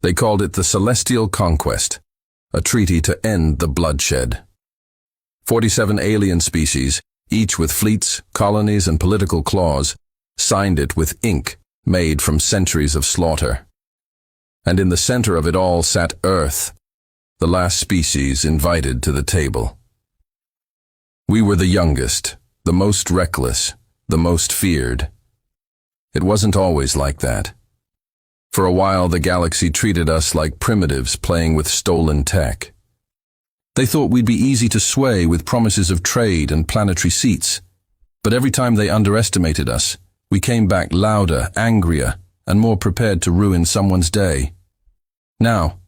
They called it the Celestial Conquest, a treaty to end the bloodshed. 47 alien species, each with fleets, colonies, and political claws, signed it with ink made from centuries of slaughter. And in the center of it all sat Earth, the last species invited to the table. We were the youngest, the most reckless, the most feared. It wasn't always like that. For a while, the galaxy treated us like primitives playing with stolen tech. They thought we'd be easy to sway with promises of trade and planetary seats. But every time they underestimated us, we came back louder, angrier, and more prepared to ruin someone's day. Now,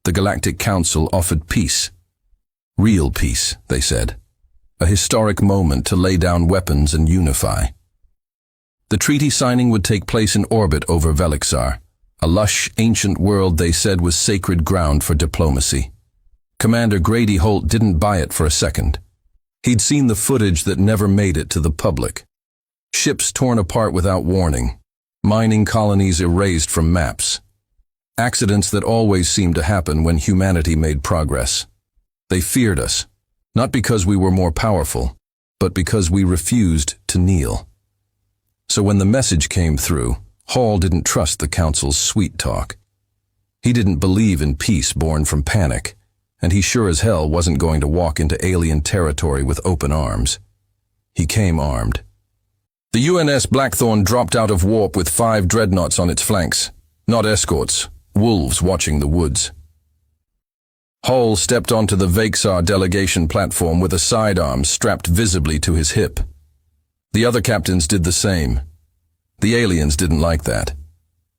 the Galactic Council offered peace. Real peace, they said. A historic moment to lay down weapons and unify. The treaty signing would take place in orbit over Velixar, a lush, ancient world they said was sacred ground for diplomacy. Commander Grady Holt didn't buy it for a second. He'd seen the footage that never made it to the public. Ships torn apart without warning, mining colonies erased from maps. Accidents that always seemed to happen when humanity made progress. They feared us, not because we were more powerful, but because we refused to kneel. So when the message came through, Hall didn't trust the Council's sweet talk. He didn't believe in peace born from panic, and he sure as hell wasn't going to walk into alien territory with open arms. He came armed. The UNS Blackthorn dropped out of warp with 5 dreadnoughts on its flanks, not escorts, wolves watching the woods. Hall stepped onto the Velixar delegation platform with a sidearm strapped visibly to his hip. The other captains did the same. The aliens didn't like that.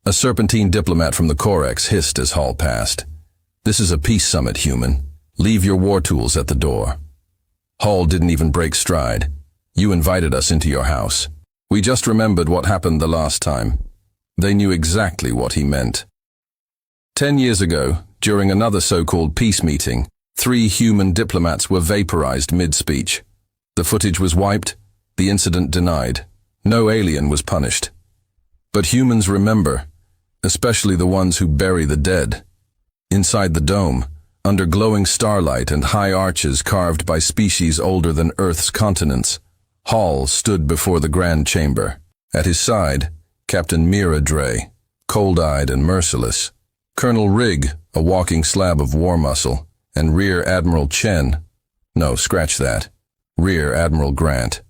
A serpentine diplomat from the Corex hissed as Hall passed. "This is a peace summit, human. Leave your war tools at the door." Hall didn't even break stride. "You invited us into your house. We just remembered what happened the last time." They knew exactly what he meant. 10 years ago, during another so-called peace meeting, 3 human diplomats were vaporized mid-speech. The footage was wiped, the incident denied. No alien was punished. But humans remember, especially the ones who bury the dead. Inside the dome, under glowing starlight and high arches carved by species older than Earth's continents, Hall stood before the Grand Chamber. At his side, Captain Mira Dre, cold-eyed and merciless, Colonel Rigg, a walking slab of war muscle, and Rear Admiral Chen. No, scratch that. Rear Admiral Grant.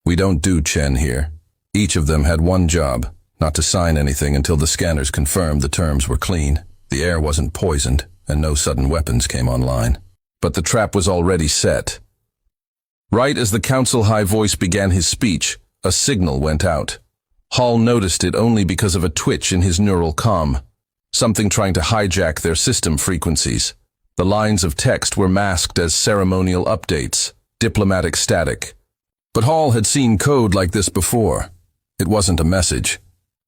We don't do Chen here. Each of them had one job, not to sign anything until the scanners confirmed the terms were clean, the air wasn't poisoned, and no sudden weapons came online. But the trap was already set. Right as the council high voice began his speech, a signal went out. Hall noticed it only because of a twitch in his neural comm, something trying to hijack their system frequencies. The lines of text were masked as ceremonial updates, diplomatic static. But Hall had seen code like this before. It wasn't a message.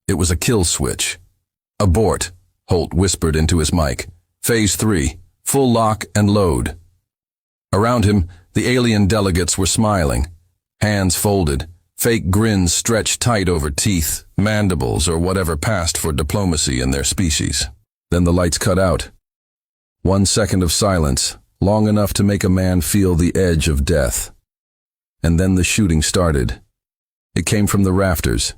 It was a kill switch. "Abort," Holt whispered into his mic. "Phase 3, full lock and load." Around him, the alien delegates were smiling. Hands folded, fake grins stretched tight over teeth, mandibles, or whatever passed for diplomacy in their species. Then the lights cut out. 1 second of silence, long enough to make a man feel the edge of death. And then the shooting started. It came from the rafters.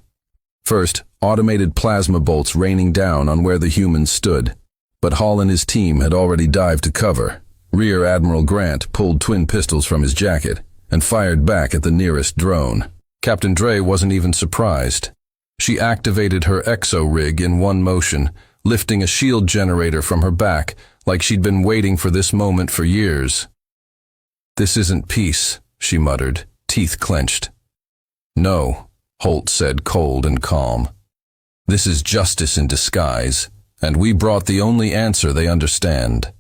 First, automated plasma bolts raining down on where the humans stood. But Hall and his team had already dived to cover. Rear Admiral Grant pulled twin pistols from his jacket and fired back at the nearest drone. Captain Dre wasn't even surprised. She activated her exo-rig in one motion, lifting a shield generator from her back like she'd been waiting for this moment for years. "This isn't peace," she muttered, teeth clenched. "No," Holt said, cold and calm. "This is justice in disguise, and we brought the only answer they understand."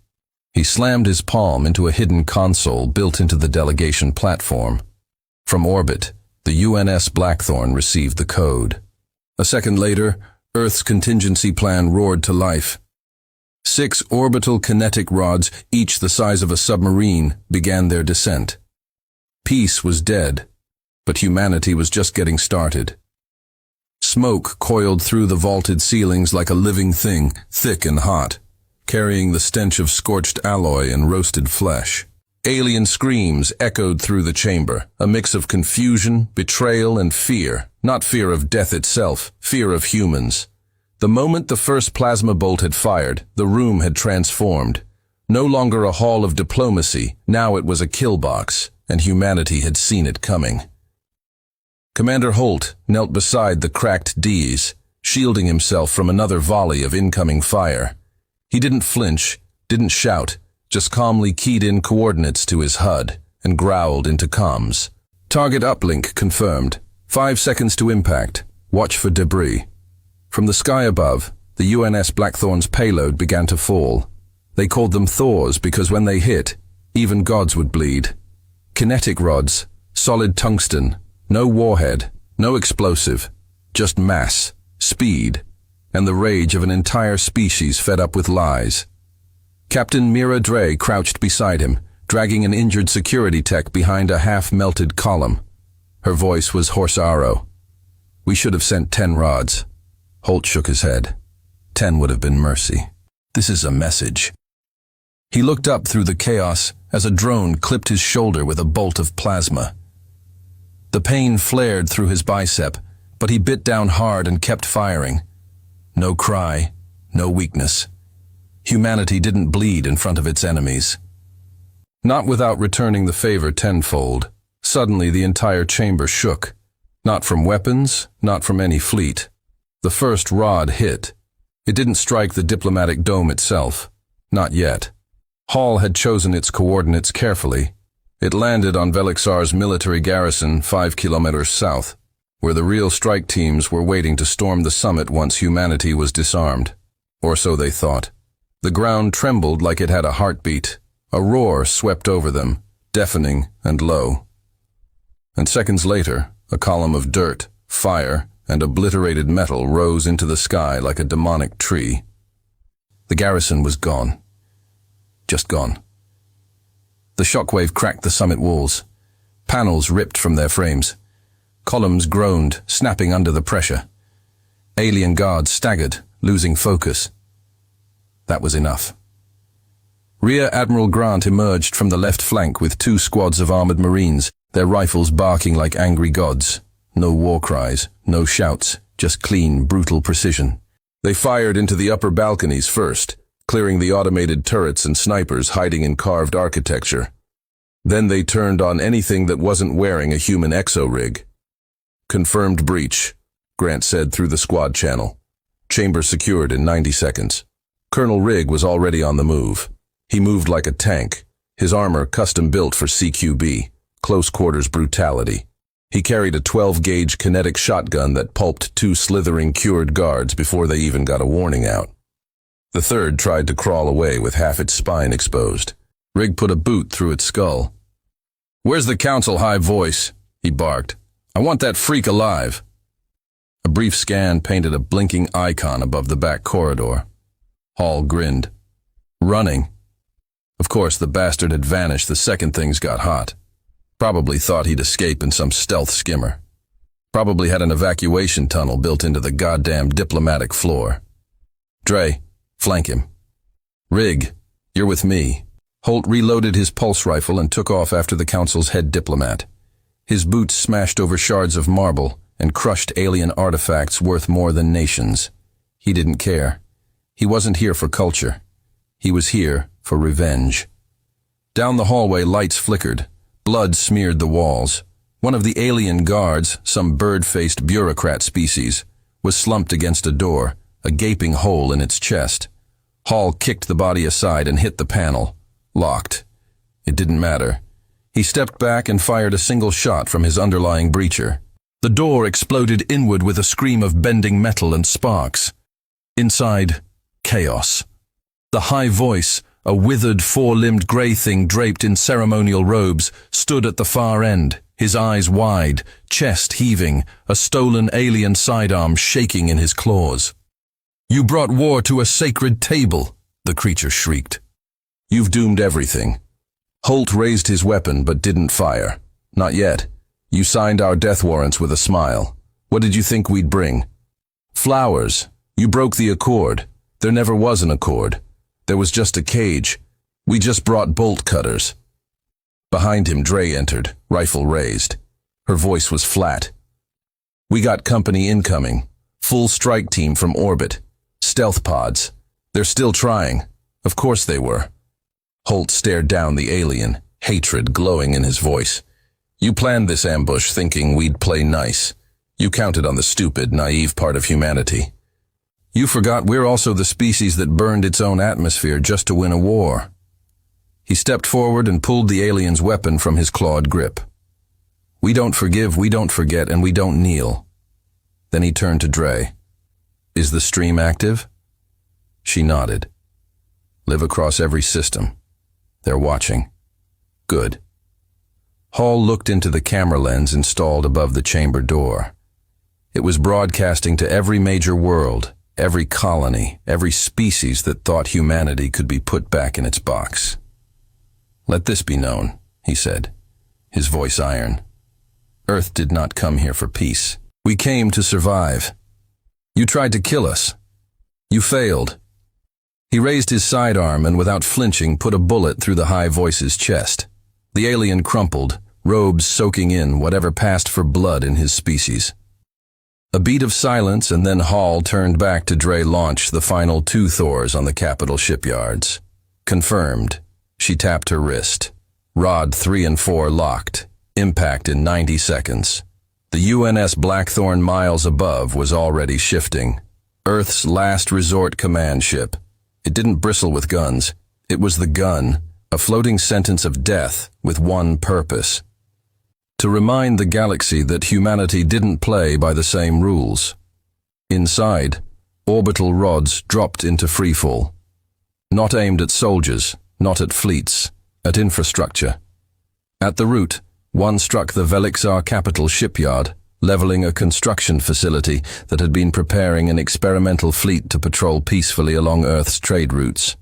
He slammed his palm into a hidden console built into the delegation platform. From orbit, the UNS Blackthorn received the code. A second later, Earth's contingency plan roared to life. 6 orbital kinetic rods, each the size of a submarine, began their descent. Peace was dead, but humanity was just getting started. Smoke coiled through the vaulted ceilings like a living thing, thick and hot, carrying the stench of scorched alloy and roasted flesh. Alien screams echoed through the chamber, a mix of confusion, betrayal, and fear. Not fear of death itself, fear of humans. The moment the first plasma bolt had fired, the room had transformed. No longer a hall of diplomacy, now it was a kill box, and humanity had seen it coming. Commander Holt knelt beside the cracked Ds, shielding himself from another volley of incoming fire. He didn't flinch, didn't shout, just calmly keyed in coordinates to his HUD and growled into comms. Target uplink confirmed. 5 seconds to impact. Watch for debris. From the sky above, the UNS Blackthorn's payload began to fall. They called them Thors because when they hit, even gods would bleed. Kinetic rods, solid tungsten, no warhead, no explosive, just mass, speed, and the rage of an entire species fed up with lies. Captain Mira Dre crouched beside him, dragging an injured security tech behind a half-melted column. Her voice was hoarse arrow. We should have sent 10 rods. Holt shook his head. 10 would have been mercy. This is a message. He looked up through the chaos as a drone clipped his shoulder with a bolt of plasma. The pain flared through his bicep, but he bit down hard and kept firing. No cry, no weakness. Humanity didn't bleed in front of its enemies. Not without returning the favor tenfold. Suddenly the entire chamber shook. Not from weapons, not from any fleet. The first rod hit. It didn't strike the diplomatic dome itself. Not yet. Hall had chosen its coordinates carefully. It landed on Velixar's military garrison 5 kilometers south, where the real strike teams were waiting to storm the summit once humanity was disarmed. Or so they thought. The ground trembled like it had a heartbeat. A roar swept over them, deafening and low. And seconds later, a column of dirt, fire, and obliterated metal rose into the sky like a demonic tree. The garrison was gone. Just gone. The shockwave cracked the summit walls. Panels ripped from their frames. Columns groaned, snapping under the pressure. Alien guards staggered, losing focus. That was enough. Rear Admiral Grant emerged from the left flank with 2 squads of armored Marines, their rifles barking like angry gods. No war cries, no shouts, just clean, brutal precision. They fired into the upper balconies first, clearing the automated turrets and snipers hiding in carved architecture. Then they turned on anything that wasn't wearing a human exo-rig. Confirmed breach, Grant said through the squad channel. Chamber secured in 90 seconds. Colonel Rigg was already on the move. He moved like a tank, his armor custom-built for CQB, close-quarters brutality. He carried a 12-gauge kinetic shotgun that pulped 2 slithering cured guards before they even got a warning out. The third tried to crawl away with half its spine exposed. Rigg put a boot through its skull. "Where's the council high voice?" he barked. "I want that freak alive." A brief scan painted a blinking icon above the back corridor. Hall grinned. Running. Of course, the bastard had vanished the second things got hot. Probably thought he'd escape in some stealth skimmer. Probably had an evacuation tunnel built into the goddamn diplomatic floor. Dre, flank him. Rigg, you're with me. Holt reloaded his pulse rifle and took off after the council's head diplomat. His boots smashed over shards of marble and crushed alien artifacts worth more than nations. He didn't care. He wasn't here for culture. He was here for revenge. Down the hallway, lights flickered. Blood smeared the walls. One of the alien guards, some bird-faced bureaucrat species, was slumped against a door, a gaping hole in its chest. Hall kicked the body aside and hit the panel. Locked. It didn't matter. He stepped back and fired a single shot from his underlying breacher. The door exploded inward with a scream of bending metal and sparks. Inside, chaos. The high voice, a withered, four-limbed grey thing draped in ceremonial robes, stood at the far end, his eyes wide, chest heaving, a stolen alien sidearm shaking in his claws. "You brought war to a sacred table," the creature shrieked. "You've doomed everything." Holt raised his weapon but didn't fire. "Not yet. You signed our death warrants with a smile. What did you think we'd bring?" "Flowers. You broke the accord. There never was an accord. There was just a cage. We just brought bolt cutters. Behind him, Dre entered, rifle raised. Her voice was flat. We got company incoming. Full strike team from orbit. Stealth pods. They're still trying. Of course they were. Holt stared down the alien, hatred glowing in his voice. You planned this ambush thinking we'd play nice. You counted on the stupid, naive part of humanity. You forgot we're also the species that burned its own atmosphere just to win a war. He stepped forward and pulled the alien's weapon from his clawed grip. We don't forgive, we don't forget, and we don't kneel. Then he turned to Dre. Is the stream active? She nodded. Live across every system. They're watching. Good. Hall looked into the camera lens installed above the chamber door. It was broadcasting to every major world, every colony, every species that thought humanity could be put back in its box. Let this be known, he said, his voice iron. Earth did not come here for peace. We came to survive. You tried to kill us. You failed. He raised his sidearm and without flinching put a bullet through the high voice's chest. The alien crumpled, robes soaking in whatever passed for blood in his species. A beat of silence, and then Hall turned back to Dre launch the final 2 Thors on the capital shipyards. Confirmed. She tapped her wrist. Rod 3 and 4 locked. Impact in 90 seconds. The UNS Blackthorn miles above was already shifting. Earth's last resort command ship. It didn't bristle with guns. It was the gun, a floating sentence of death with one purpose. To remind the galaxy that humanity didn't play by the same rules. Inside, orbital rods dropped into freefall. Not aimed at soldiers, not at fleets, at infrastructure. At the root, one struck the Velixar capital shipyard, leveling a construction facility that had been preparing an experimental fleet to patrol peacefully along Earth's trade routes.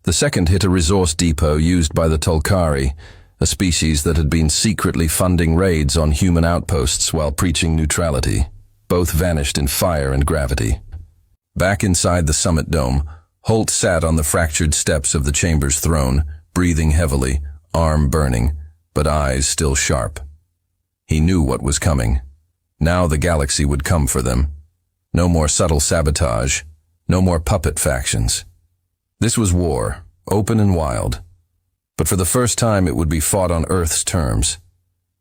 The second hit a resource depot used by the Tolkari, a species that had been secretly funding raids on human outposts while preaching neutrality. Both vanished in fire and gravity. Back inside the summit dome, Holt sat on the fractured steps of the chamber's throne, breathing heavily, arm burning, but eyes still sharp. He knew what was coming. Now the galaxy would come for them. No more subtle sabotage, no more puppet factions. This was war, open and wild. But for the first time it would be fought on Earth's terms.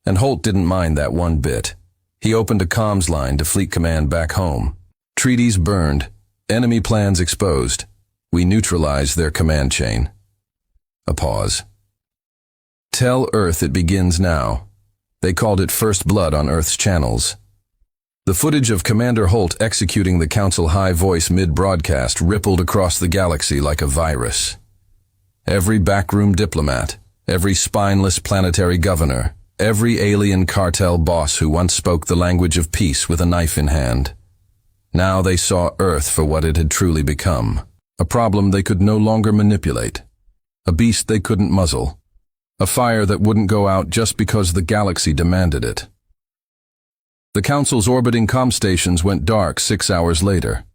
And Holt didn't mind that one bit. He opened a comms line to Fleet Command back home. Treaties burned, enemy plans exposed. We neutralized their command chain. A pause. Tell Earth it begins now. They called it First Blood on Earth's channels. The footage of Commander Holt executing the Council high voice mid-broadcast rippled across the galaxy like a virus. Every backroom diplomat, every spineless planetary governor, every alien cartel boss who once spoke the language of peace with a knife in hand. Now they saw Earth for what it had truly become. A problem they could no longer manipulate. A beast they couldn't muzzle. A fire that wouldn't go out just because the galaxy demanded it. The Council's orbiting comm stations went dark 6 hours later.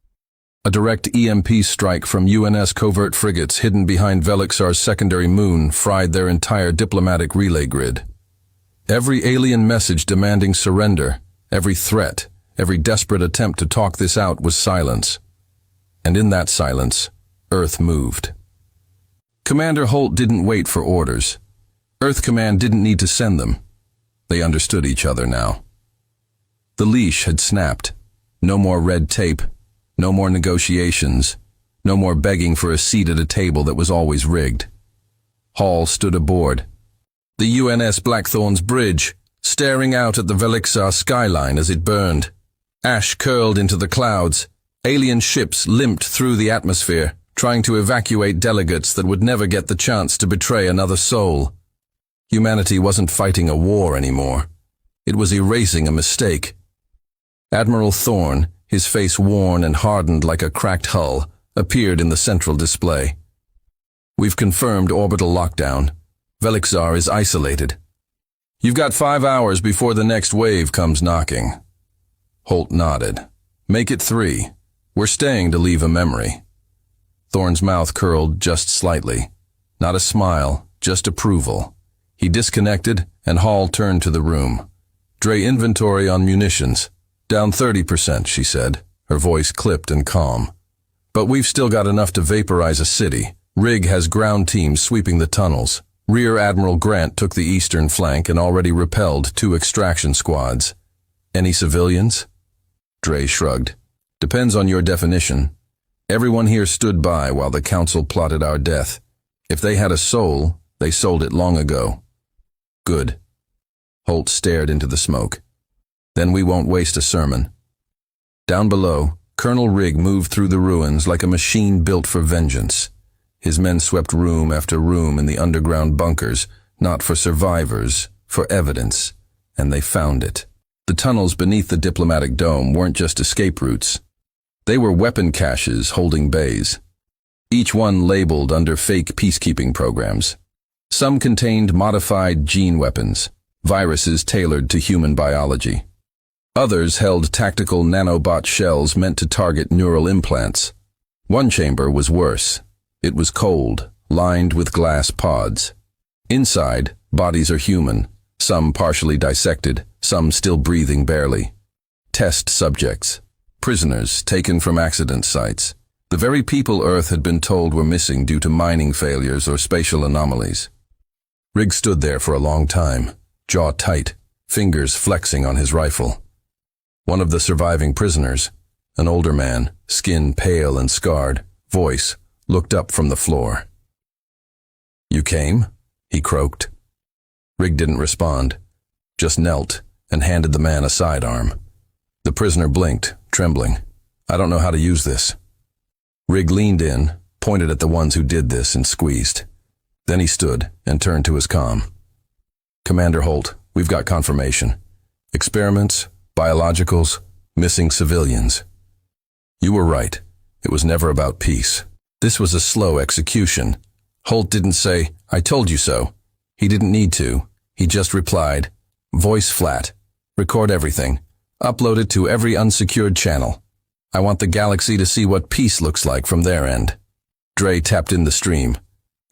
A direct EMP strike from UNS covert frigates hidden behind Velixar's secondary moon fried their entire diplomatic relay grid. Every alien message demanding surrender, every threat, every desperate attempt to talk this out was silence. And in that silence, Earth moved. Commander Holt didn't wait for orders. Earth Command didn't need to send them. They understood each other now. The leash had snapped. No more red tape. No more negotiations. No more begging for a seat at a table that was always rigged. Hall stood aboard. The UNS Blackthorn's bridge, staring out at the Velixar skyline as it burned. Ash curled into the clouds. Alien ships limped through the atmosphere, trying to evacuate delegates that would never get the chance to betray another soul. Humanity wasn't fighting a war anymore. It was erasing a mistake. Admiral Thorne, his face worn and hardened like a cracked hull, appeared in the central display. We've confirmed orbital lockdown. Velixar is isolated. You've got 5 hours before the next wave comes knocking. Holt nodded. Make it 3. We're staying to leave a memory. Thorne's mouth curled just slightly. Not a smile, just approval. He disconnected, and Hall turned to the room. "Dre, inventory on munitions. Down 30%, she said, her voice clipped and calm. "But we've still got enough to vaporize a city. Rig has ground teams sweeping the tunnels. Rear Admiral Grant took the eastern flank and already repelled 2 extraction squads. Any civilians?" Dre shrugged. "Depends on your definition. Everyone here stood by while the Council plotted our death. If they had a soul, they sold it long ago." "Good." Holt stared into the smoke. "Then we won't waste a sermon." Down below, Colonel Rig moved through the ruins like a machine built for vengeance. His men swept room after room in the underground bunkers, not for survivors, for evidence, and they found it. The tunnels beneath the diplomatic dome weren't just escape routes. They were weapon caches holding bays, each one labeled under fake peacekeeping programs. Some contained modified gene weapons, viruses tailored to human biology. Others held tactical nanobot shells meant to target neural implants. One chamber was worse. It was cold, lined with glass pods. Inside, bodies are human, some partially dissected, some still breathing barely. Test subjects, prisoners taken from accident sites. The very people Earth had been told were missing due to mining failures or spatial anomalies. Rig stood there for a long time, jaw tight, fingers flexing on his rifle. One of the surviving prisoners, an older man, skin pale and scarred, voice, looked up from the floor. "You came?" he croaked. Rig didn't respond, just knelt and handed the man a sidearm. The prisoner blinked, trembling. "I don't know how to use this." Rig leaned in, pointed at the ones who did this, and squeezed. Then he stood and turned to his comm. "Commander Holt, we've got confirmation. Experiments, biologicals, missing civilians. You were right. It was never about peace. This was a slow execution." Holt didn't say, "I told you so." He didn't need to. He just replied, voice flat, "Record everything. Upload it to every unsecured channel. I want the galaxy to see what peace looks like from their end." Dre tapped in the stream.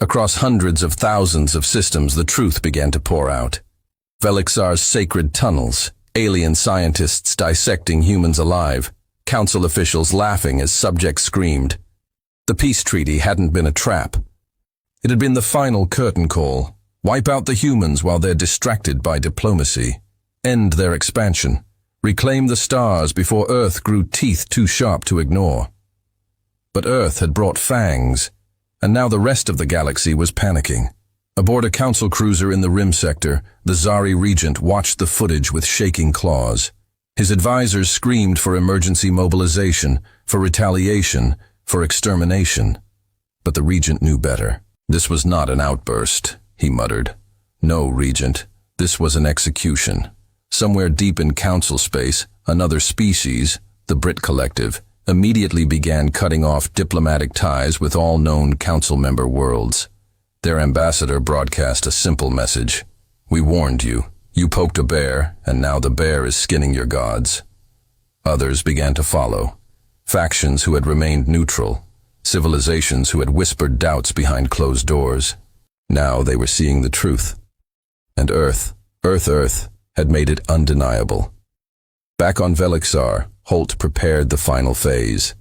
Across hundreds of thousands of systems, the truth began to pour out. Velixar's sacred tunnels, alien scientists dissecting humans alive, council officials laughing as subjects screamed. The peace treaty hadn't been a trap. It had been the final curtain call. Wipe out the humans while they're distracted by diplomacy. End their expansion. Reclaim the stars before Earth grew teeth too sharp to ignore. But Earth had brought fangs, and now the rest of the galaxy was panicking. Aboard a council cruiser in the rim sector, the Zari regent watched the footage with shaking claws. His advisors screamed for emergency mobilization, for retaliation, for extermination. But the regent knew better. "This was not an outburst," he muttered. "No, Regent. This was an execution." Somewhere deep in council space, another species, the Brit Collective, immediately began cutting off diplomatic ties with all known council member worlds. Their ambassador broadcast a simple message. "We warned you. You poked a bear, and now the bear is skinning your gods." Others began to follow. Factions who had remained neutral, civilizations who had whispered doubts behind closed doors. Now they were seeing the truth. And Earth had made it undeniable. Back on Velixar, Holt prepared the final phase.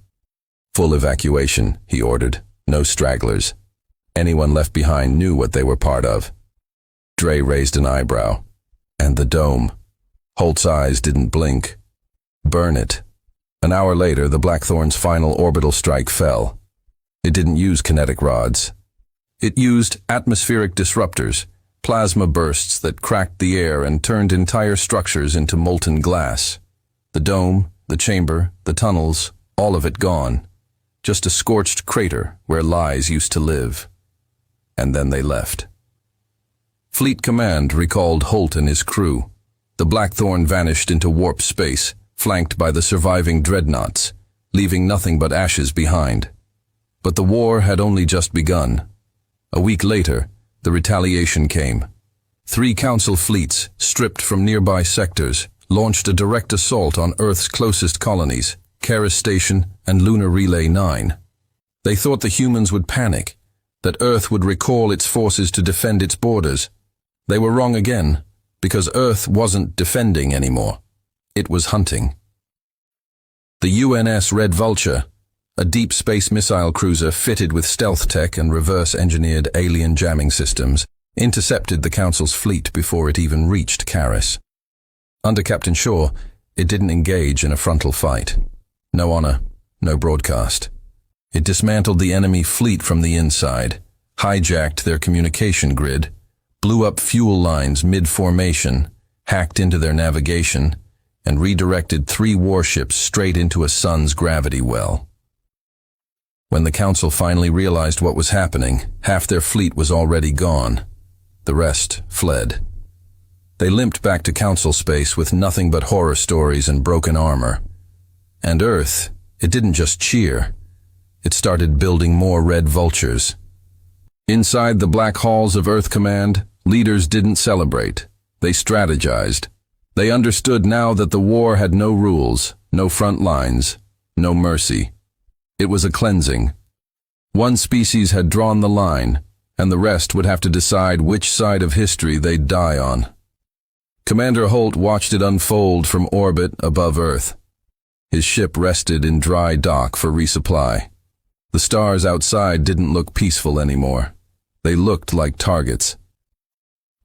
"Full evacuation," he ordered. "No stragglers. Anyone left behind knew what they were part of." Dre raised an eyebrow. "And the dome?" Holt's eyes didn't blink. "Burn it." An hour later, the Blackthorn's final orbital strike fell. It didn't use kinetic rods. It used atmospheric disruptors, plasma bursts that cracked the air and turned entire structures into molten glass. The dome, the chamber, the tunnels, all of it gone. Just a scorched crater where lies used to live. And then they left. Fleet Command recalled Holt and his crew. The Blackthorn vanished into warp space, flanked by the surviving dreadnoughts, leaving nothing but ashes behind. But the war had only just begun. A week later, the retaliation came. 3 council fleets, stripped from nearby sectors, launched a direct assault on Earth's closest colonies, Karis Station and Lunar Relay 9. They thought the humans would panic, that Earth would recall its forces to defend its borders. They were wrong again, because Earth wasn't defending anymore. It was hunting. The UNS Red Vulture, a deep space missile cruiser fitted with stealth tech and reverse-engineered alien jamming systems, intercepted the Council's fleet before it even reached Caris. Under Captain Shaw, it didn't engage in a frontal fight. No honor, no broadcast. It dismantled the enemy fleet from the inside, hijacked their communication grid, blew up fuel lines mid-formation, hacked into their navigation, and redirected 3 warships straight into a sun's gravity well. When the Council finally realized what was happening, half their fleet was already gone. The rest fled. They limped back to Council space with nothing but horror stories and broken armor. And Earth, it didn't just cheer. It started building more Red Vultures. Inside the black halls of Earth Command, leaders didn't celebrate. They strategized. They understood now that the war had no rules, no front lines, no mercy. It was a cleansing. One species had drawn the line, and the rest would have to decide which side of history they'd die on. Commander Holt watched it unfold from orbit above Earth. His ship rested in dry dock for resupply. The stars outside didn't look peaceful anymore. They looked like targets.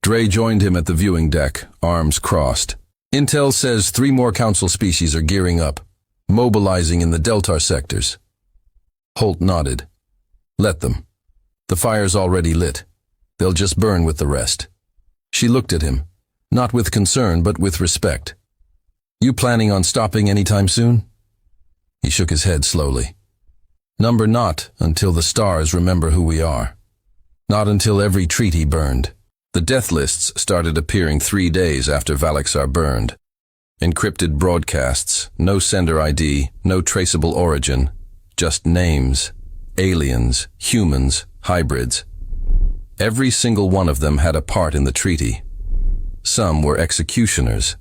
Dre joined him at the viewing deck, arms crossed. Intel says 3 more Council species are gearing up, mobilizing in the Deltar sectors. Holt nodded. Let them. The fire's already lit. They'll just burn with the rest. She looked at him, not with concern but with respect. You planning on stopping anytime soon? He shook his head slowly. Number not until the stars remember who we are. Not until every treaty burned. The death lists started appearing 3 days after Valexar burned. Encrypted broadcasts, no sender ID, no traceable origin, just names, aliens, humans, hybrids. Every single one of them had a part in the treaty. Some were executioners.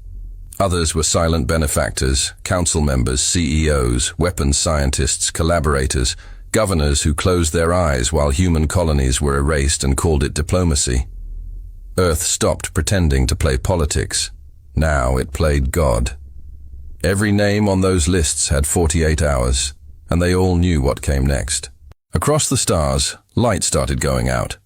Others were silent benefactors, council members, CEOs, weapons scientists, collaborators, governors who closed their eyes while human colonies were erased and called it diplomacy. Earth stopped pretending to play politics. Now it played God. Every name on those lists had 48 hours, and they all knew what came next. Across the stars, light started going out.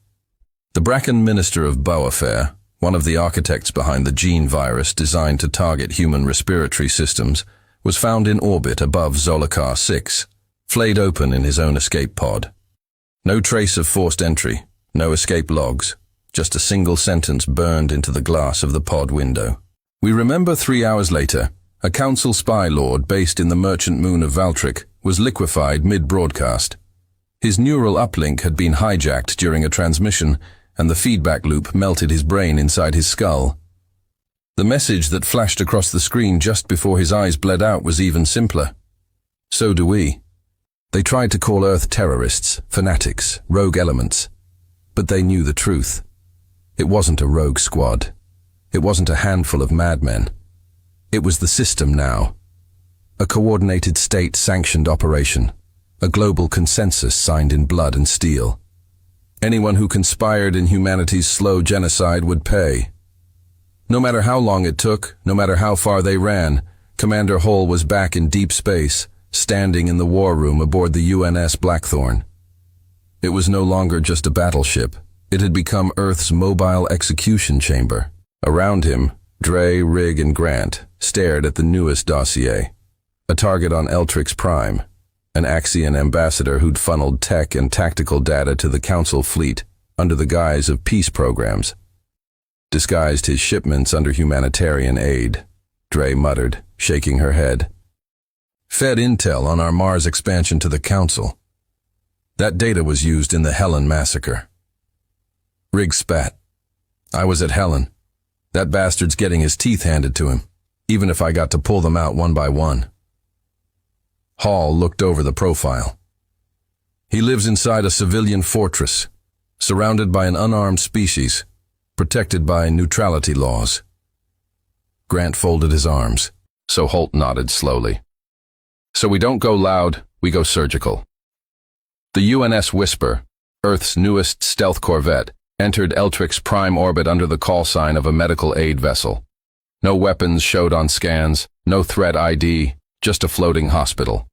The Bracken Minister of Bioaffair, one of the architects behind the gene virus designed to target human respiratory systems, was found in orbit above Zolokar 6, flayed open in his own escape pod. No trace of forced entry, no escape logs, just a single sentence burned into the glass of the pod window. We remember 3 hours later, a council spy lord based in the merchant moon of Valtryk was liquefied mid-broadcast. His neural uplink had been hijacked during a transmission, and the feedback loop melted his brain inside his skull. The message that flashed across the screen just before his eyes bled out was even simpler. So do we. They tried to call Earth terrorists, fanatics, rogue elements. But they knew the truth. It wasn't a rogue squad. It wasn't a handful of madmen. It was the system now. A coordinated state-sanctioned operation. A global consensus signed in blood and steel. Anyone who conspired in humanity's slow genocide would pay. No matter how long it took, no matter how far they ran, Commander Hull was back in deep space, standing in the war room aboard the UNS Blackthorn. It was no longer just a battleship. It had become Earth's mobile execution chamber. Around him, Dre, Rigg, and Grant stared at the newest dossier. A target on Eltrix Prime. An Axian ambassador who'd funneled tech and tactical data to the Council fleet under the guise of peace programs. Disguised his shipments under humanitarian aid, Dre muttered, shaking her head. Fed intel on our Mars expansion to the Council. That data was used in the Helen massacre. Rigg spat. I was at Helen. That bastard's getting his teeth handed to him, even if I got to pull them out one by one. Hall looked over the profile. He lives inside a civilian fortress, surrounded by an unarmed species, protected by neutrality laws. Grant folded his arms, so Holt nodded slowly. So we don't go loud, we go surgical. The UNS Whisper, Earth's newest stealth corvette, entered Eltric's prime orbit under the call sign of a medical aid vessel. No weapons showed on scans, no threat ID, just a floating hospital.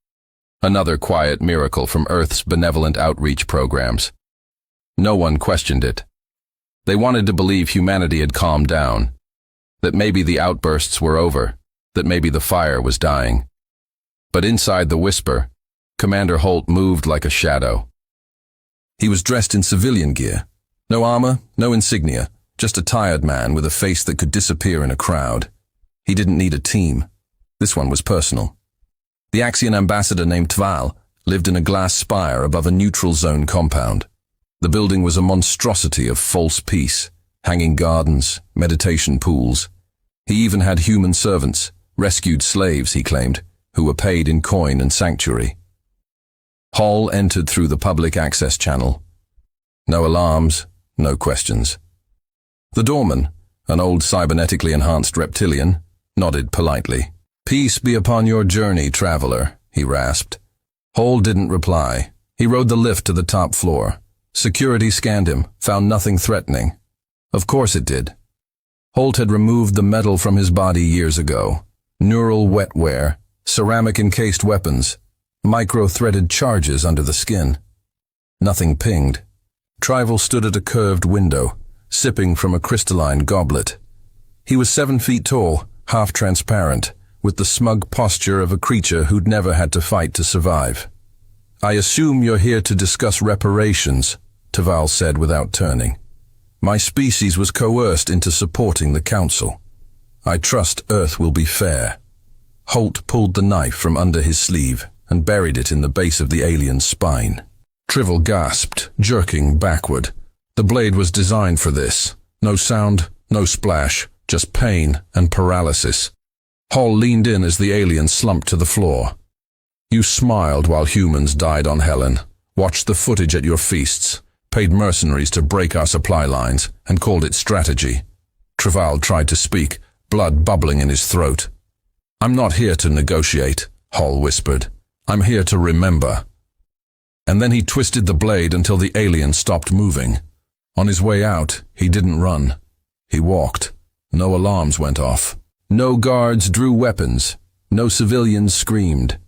Another quiet miracle from Earth's benevolent outreach programs. No one questioned it. They wanted to believe humanity had calmed down, that maybe the outbursts were over, that maybe the fire was dying. But inside the Whisper, Commander Holt moved like a shadow. He was dressed in civilian gear. No armor, no insignia, just a tired man with a face that could disappear in a crowd. He didn't need a team. This one was personal. The Axian ambassador named Tval lived in a glass spire above a neutral zone compound. The building was a monstrosity of false peace, hanging gardens, meditation pools. He even had human servants, rescued slaves, he claimed, who were paid in coin and sanctuary. Hall entered through the public access channel. No alarms, no questions. The doorman, an old cybernetically enhanced reptilian, nodded politely. "Peace be upon your journey, traveler," he rasped. Hall didn't reply. He rode the lift to the top floor. Security scanned him, found nothing threatening. Of course it did. Holt had removed the metal from his body years ago. Neural wetware, ceramic-encased weapons, micro-threaded charges under the skin. Nothing pinged. Trival stood at a curved window, sipping from a crystalline goblet. He was 7 feet tall, half transparent, with the smug posture of a creature who'd never had to fight to survive. "I assume you're here to discuss reparations," Tval said without turning. "My species was coerced into supporting the Council. I trust Earth will be fair." Holt pulled the knife from under his sleeve and buried it in the base of the alien's spine. Trival gasped, jerking backward. The blade was designed for this. No sound, no splash, just pain and paralysis. Hall leaned in as the alien slumped to the floor. "You smiled while humans died on Helen, watched the footage at your feasts, paid mercenaries to break our supply lines, and called it strategy." Tval tried to speak, blood bubbling in his throat. "I'm not here to negotiate," Hall whispered. "I'm here to remember." And then he twisted the blade until the alien stopped moving. On his way out, he didn't run. He walked. No alarms went off. No guards drew weapons. No civilians screamed.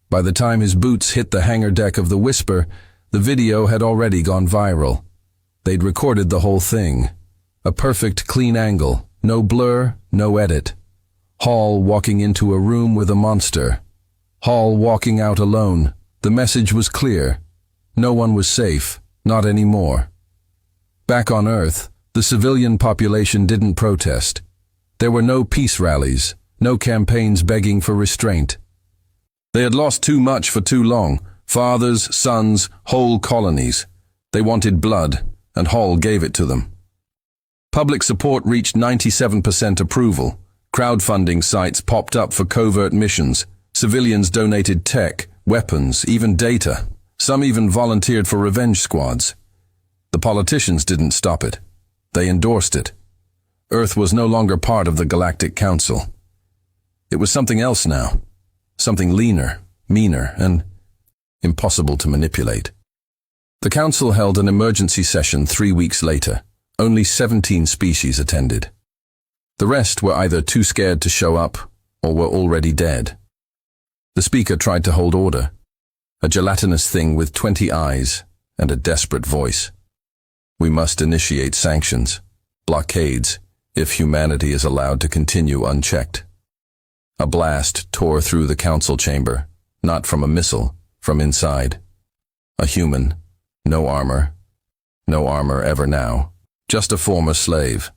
By the time his boots hit the hangar deck of the Whisper, the video had already gone viral. They'd recorded the whole thing. A perfect clean angle, no blur, no edit. Hall walking into a room with a monster. Hall walking out alone. The message was clear. No one was safe, not anymore. Back on Earth, the civilian population didn't protest. There were no peace rallies, no campaigns begging for restraint. They had lost too much for too long. Fathers, sons, whole colonies. They wanted blood, and Hall gave it to them. Public support reached 97% approval. Crowdfunding sites popped up for covert missions. Civilians donated tech, weapons, even data. Some even volunteered for revenge squads. The politicians didn't stop it. They endorsed it. Earth was no longer part of the Galactic Council. It was something else now. Something leaner, meaner, and impossible to manipulate. The Council held an emergency session 3 weeks later. Only 17 species attended. The rest were either too scared to show up or were already dead. The speaker tried to hold order. A gelatinous thing with 20 eyes and a desperate voice. "We must initiate sanctions, blockades, if humanity is allowed to continue unchecked." A blast tore through the council chamber, not from a missile, from inside. A human, no armor ever now, just a former slave.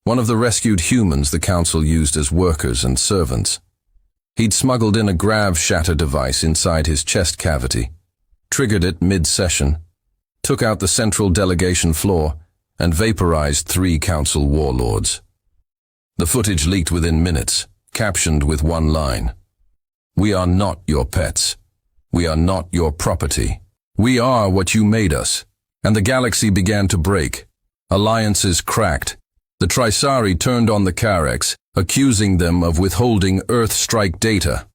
One of the rescued humans the council used as workers and servants. He'd smuggled in a grav shatter device inside his chest cavity, triggered it mid-session, took out the central delegation floor, and vaporized 3 council warlords. The footage leaked within minutes, captioned with one line. "We are not your pets. We are not your property. We are what you made us." And the galaxy began to break. Alliances cracked. The Trisari turned on the Karex, accusing them of withholding Earth-strike data.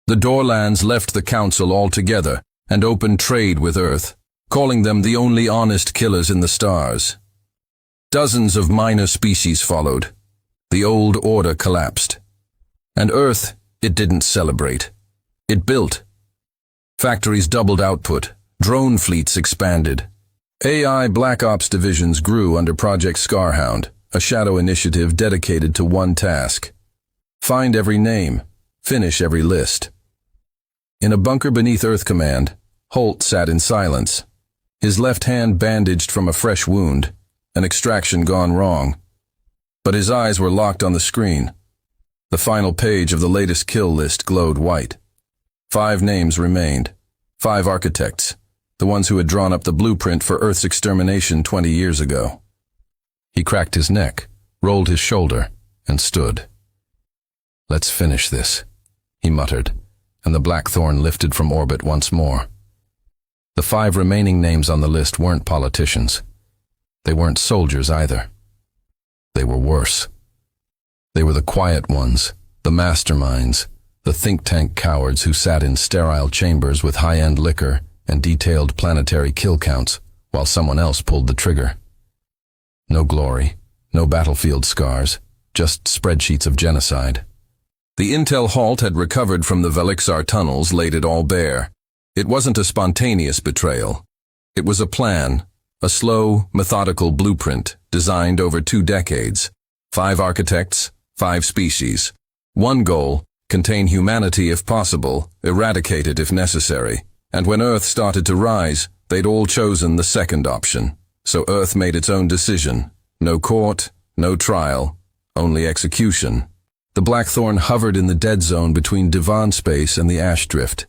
The Dorlands left the Council altogether, and opened trade with Earth, calling them the only honest killers in the stars. Dozens of minor species followed. The old order collapsed. And Earth, it didn't celebrate. It built. Factories doubled output. Drone fleets expanded. AI Black Ops divisions grew under Project Scarhound, a shadow initiative dedicated to one task: find every name, finish every list. In a bunker beneath Earth Command, Holt sat in silence, his left hand bandaged from a fresh wound, an extraction gone wrong. But his eyes were locked on the screen. The final page of the latest kill list glowed white. 5 names remained. 5 architects, the ones who had drawn up the blueprint for Earth's extermination 20 years ago. He cracked his neck, rolled his shoulder, and stood. "Let's finish this," he muttered, and the Blackthorn lifted from orbit once more. The 5 remaining names on the list weren't politicians. They weren't soldiers either. They were worse. They were the quiet ones, the masterminds, the think tank cowards who sat in sterile chambers with high-end liquor and detailed planetary kill counts while someone else pulled the trigger. No glory, no battlefield scars, just spreadsheets of genocide. The intel Halt had recovered from the Velixar tunnels laid it all bare. It wasn't a spontaneous betrayal. It was a plan, a slow, methodical blueprint designed over 2 decades. 5 architects, 5 species. One goal: contain humanity if possible, eradicate it if necessary. And when Earth started to rise, they'd all chosen the second option. So Earth made its own decision. No court, no trial, only execution. The Blackthorn hovered in the dead zone between Divan space and the ash drift.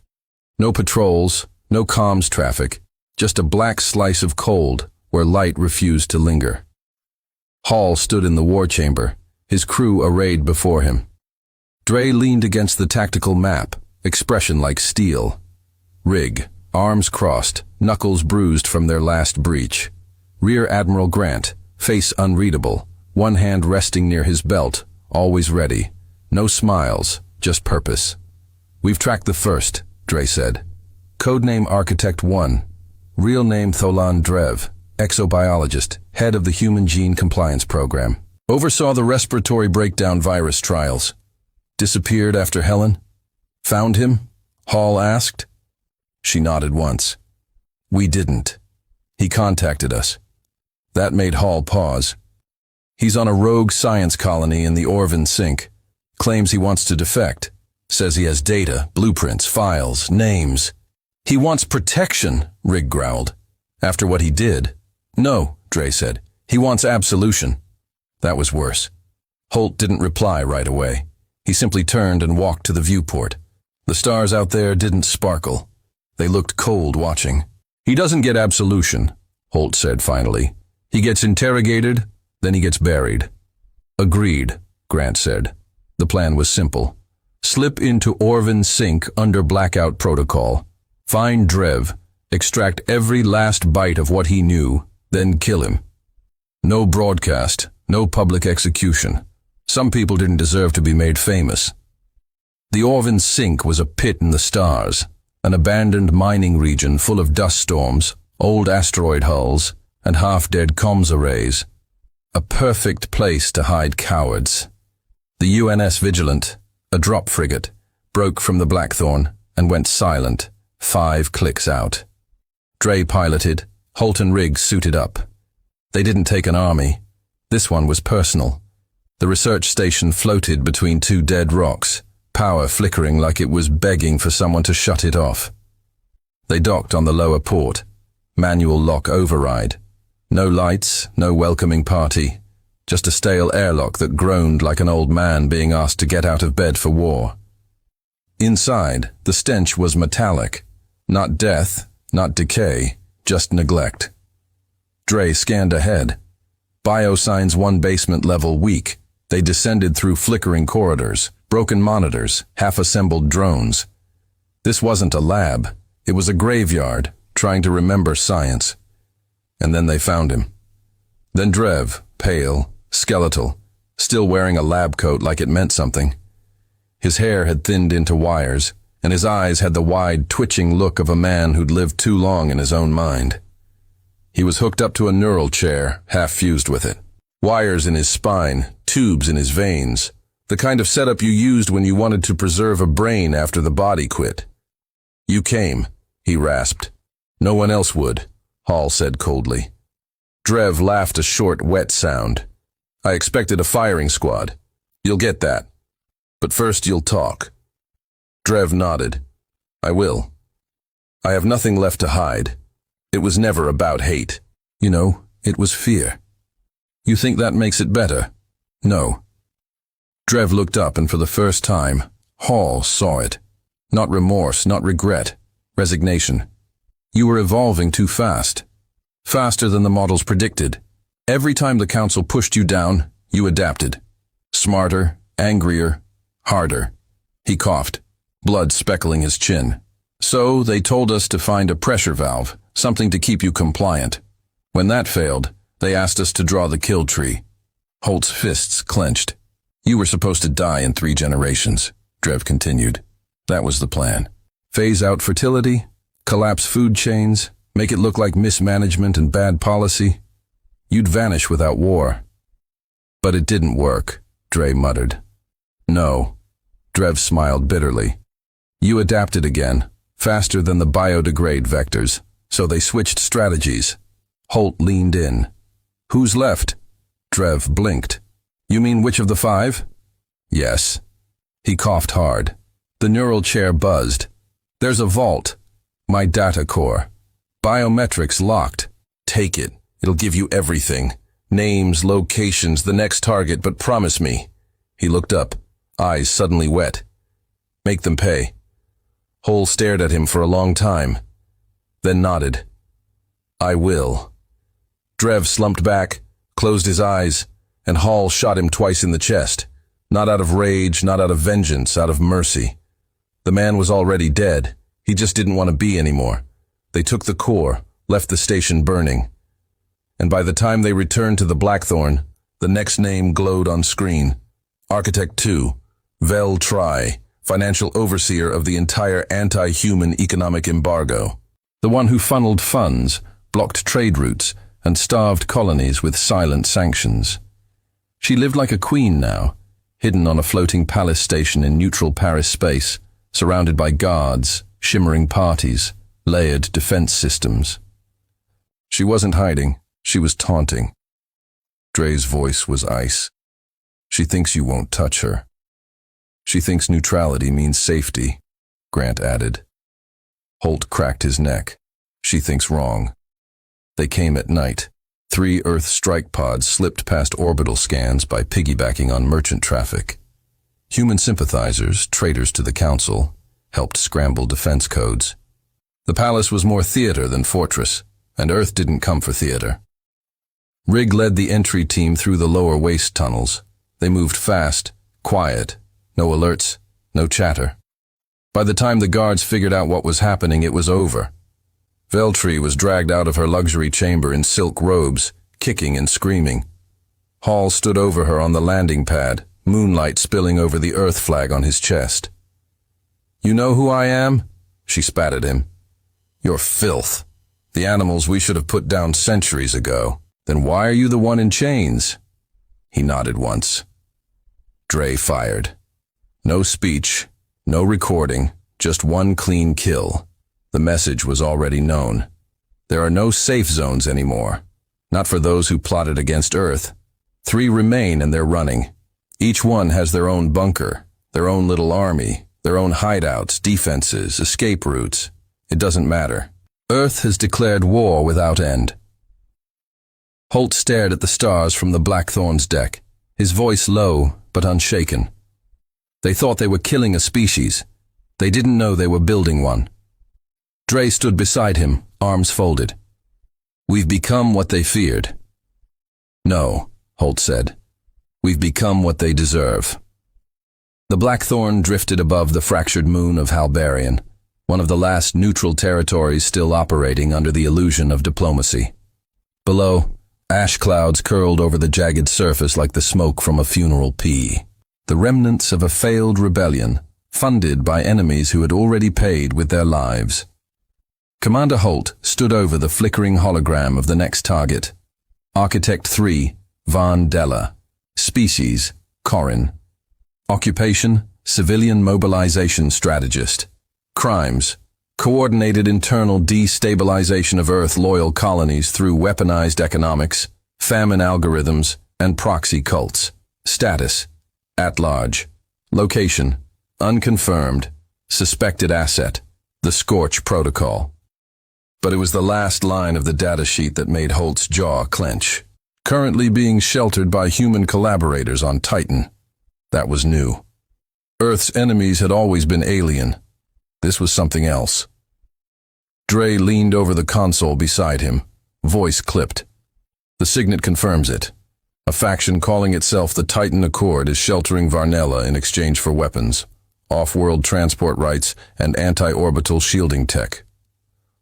No patrols, no comms traffic, just a black slice of cold where light refused to linger. Hall stood in the war chamber, his crew arrayed before him. Dre leaned against the tactical map, expression like steel. Rig, arms crossed, knuckles bruised from their last breach. Rear Admiral Grant, face unreadable, one hand resting near his belt, always ready. No smiles, just purpose. "We've tracked the first," Dre said. "Codename Architect 1. Real name Tholan Drev, exobiologist, head of the Human Gene Compliance Program. Oversaw the respiratory breakdown virus trials. Disappeared after Helen? Found him?" Hall asked. She nodded once. "We didn't. He contacted us." That made Hall pause. "He's on a rogue science colony in the Orvan Sink. Claims he wants to defect. Says he has data, blueprints, files, names. He wants protection," Rig growled. "After what he did." "No," Dre said. "He wants absolution." That was worse. Holt didn't reply right away. He simply turned and walked to the viewport. The stars out there didn't sparkle. They looked cold watching. "He doesn't get absolution," Holt said finally. "He gets interrogated, then he gets buried." "Agreed," Grant said. The plan was simple. Slip into Orvan Sink under blackout protocol. Find Drev, extract every last bite of what he knew, then kill him. No broadcast, no public execution. Some people didn't deserve to be made famous. The Orvan Sink was a pit in the stars, an abandoned mining region full of dust storms, old asteroid hulls, and half-dead comms arrays. A perfect place to hide cowards. The UNS Vigilant, a drop frigate, broke from the Blackthorn and went silent, 5 clicks out. Dre piloted, Holt and Riggs suited up. They didn't take an army. This one was personal. The research station floated between 2 dead rocks, power flickering like it was begging for someone to shut it off. They docked on the lower port, manual lock override. No lights, no welcoming party, just a stale airlock that groaned like an old man being asked to get out of bed for war. Inside, the stench was metallic. Not death, not decay, just neglect. Dre scanned ahead. Biosigns 1 basement level weak. They descended through flickering corridors, broken monitors, half-assembled drones. This wasn't a lab. It was a graveyard, trying to remember science. And then they found him. Then Drev, pale, skeletal, still wearing a lab coat like it meant something. His hair had thinned into wires, and his eyes had the wide, twitching look of a man who'd lived too long in his own mind. He was hooked up to a neural chair, half fused with it. Wires in his spine, tubes in his veins, the kind of setup you used when you wanted to preserve a brain after the body quit. "You came," he rasped. "No one else would," Hall said coldly. Drev laughed a short, wet sound. "I expected a firing squad. You'll get that. But first you'll talk." Drev nodded. "I will. I have nothing left to hide. It was never about hate. You know, it was fear. You think that makes it better? No." Drev looked up, and for the first time, Hall saw it. Not remorse, not regret. Resignation. You were evolving too fast. Faster than the models predicted. Every time the council pushed you down, you adapted. Smarter, angrier, harder. He coughed, blood speckling his chin. "So they told us to find a pressure valve, something to keep you compliant. When that failed, they asked us to draw the kill tree." Holt's fists clenched. "You were supposed to die in 3 generations, Drev continued. "That was the plan. Phase out fertility, collapse food chains, make it look like mismanagement and bad policy. You'd vanish without war." "But it didn't work," Dre muttered. "No." Drev smiled bitterly. "You adapted again, faster than the biodegrade vectors, so they switched strategies." Holt leaned in. "Who's left?" Drev blinked. "You mean which of the 5? "Yes." He coughed hard. The neural chair buzzed. "There's a vault. My data core. Biometrics locked. Take it. It'll give you everything. Names, locations, the next target, but promise me." He looked up, eyes suddenly wet. "Make them pay." Hole stared at him for a long time, then nodded. "I will." Drev slumped back, closed his eyes, and Hall shot him twice in the chest. Not out of rage, not out of vengeance, out of mercy. The man was already dead. He just didn't want to be anymore. They took the core, left the station burning. And by the time they returned to the Blackthorn, the next name glowed on screen. Architect 2, Vel Tri, financial overseer of the entire anti-human economic embargo. The one who funneled funds, blocked trade routes, and starved colonies with silent sanctions. She lived like a queen now, hidden on a floating palace station in neutral Paris space, surrounded by guards, shimmering parties, layered defense systems. She wasn't hiding, she was taunting. Dre's voice was ice. "She thinks you won't touch her." "She thinks neutrality means safety," Grant added. Holt cracked his neck. "She thinks wrong." They came at night. 3 Earth strike pods slipped past orbital scans by piggybacking on merchant traffic. Human sympathizers, traitors to the Council, helped scramble defense codes. The palace was more theater than fortress, and Earth didn't come for theater. Rig led the entry team through the lower waste tunnels. They moved fast, quiet, no alerts, no chatter. By the time the guards figured out what was happening, it was over. Veltri was dragged out of her luxury chamber in silk robes, kicking and screaming. Hall stood over her on the landing pad, moonlight spilling over the Earth flag on his chest. "You know who I am?" She spat at him. "You're filth. The animals we should have put down centuries ago. Then why are you the one in chains?" He nodded once. Dre fired. No speech, no recording, just one clean kill. The message was already known. There are no safe zones anymore. Not for those who plotted against Earth. 3 remain and they're running. Each one has their own bunker, their own little army, their own hideouts, defenses, escape routes. It doesn't matter. Earth has declared war without end. Holt stared at the stars from the Blackthorn's deck, his voice low but unshaken. They thought they were killing a species. They didn't know they were building one. Dre stood beside him, arms folded. "We've become what they feared." "No," Holt said. "We've become what they deserve." The Blackthorn drifted above the fractured moon of Halbarian, one of the last neutral territories still operating under the illusion of diplomacy. Below, ash clouds curled over the jagged surface like the smoke from a funeral pea. The remnants of a failed rebellion, funded by enemies who had already paid with their lives. Commander Holt stood over the flickering hologram of the next target. Architect 3, Van Della. Species, Corin. Occupation, civilian mobilization strategist. Crimes, coordinated internal destabilization of Earth-loyal colonies through weaponized economics, famine algorithms, and proxy cults. Status, at large. Location, unconfirmed. Suspected asset, the Scorch Protocol. But it was the last line of the datasheet that made Holt's jaw clench. Currently being sheltered by human collaborators on Titan. That was new. Earth's enemies had always been alien. This was something else. Dre leaned over the console beside him, voice clipped. The signet confirms it. A faction calling itself the Titan Accord is sheltering Varnella in exchange for weapons, off-world transport rights, and anti-orbital shielding tech.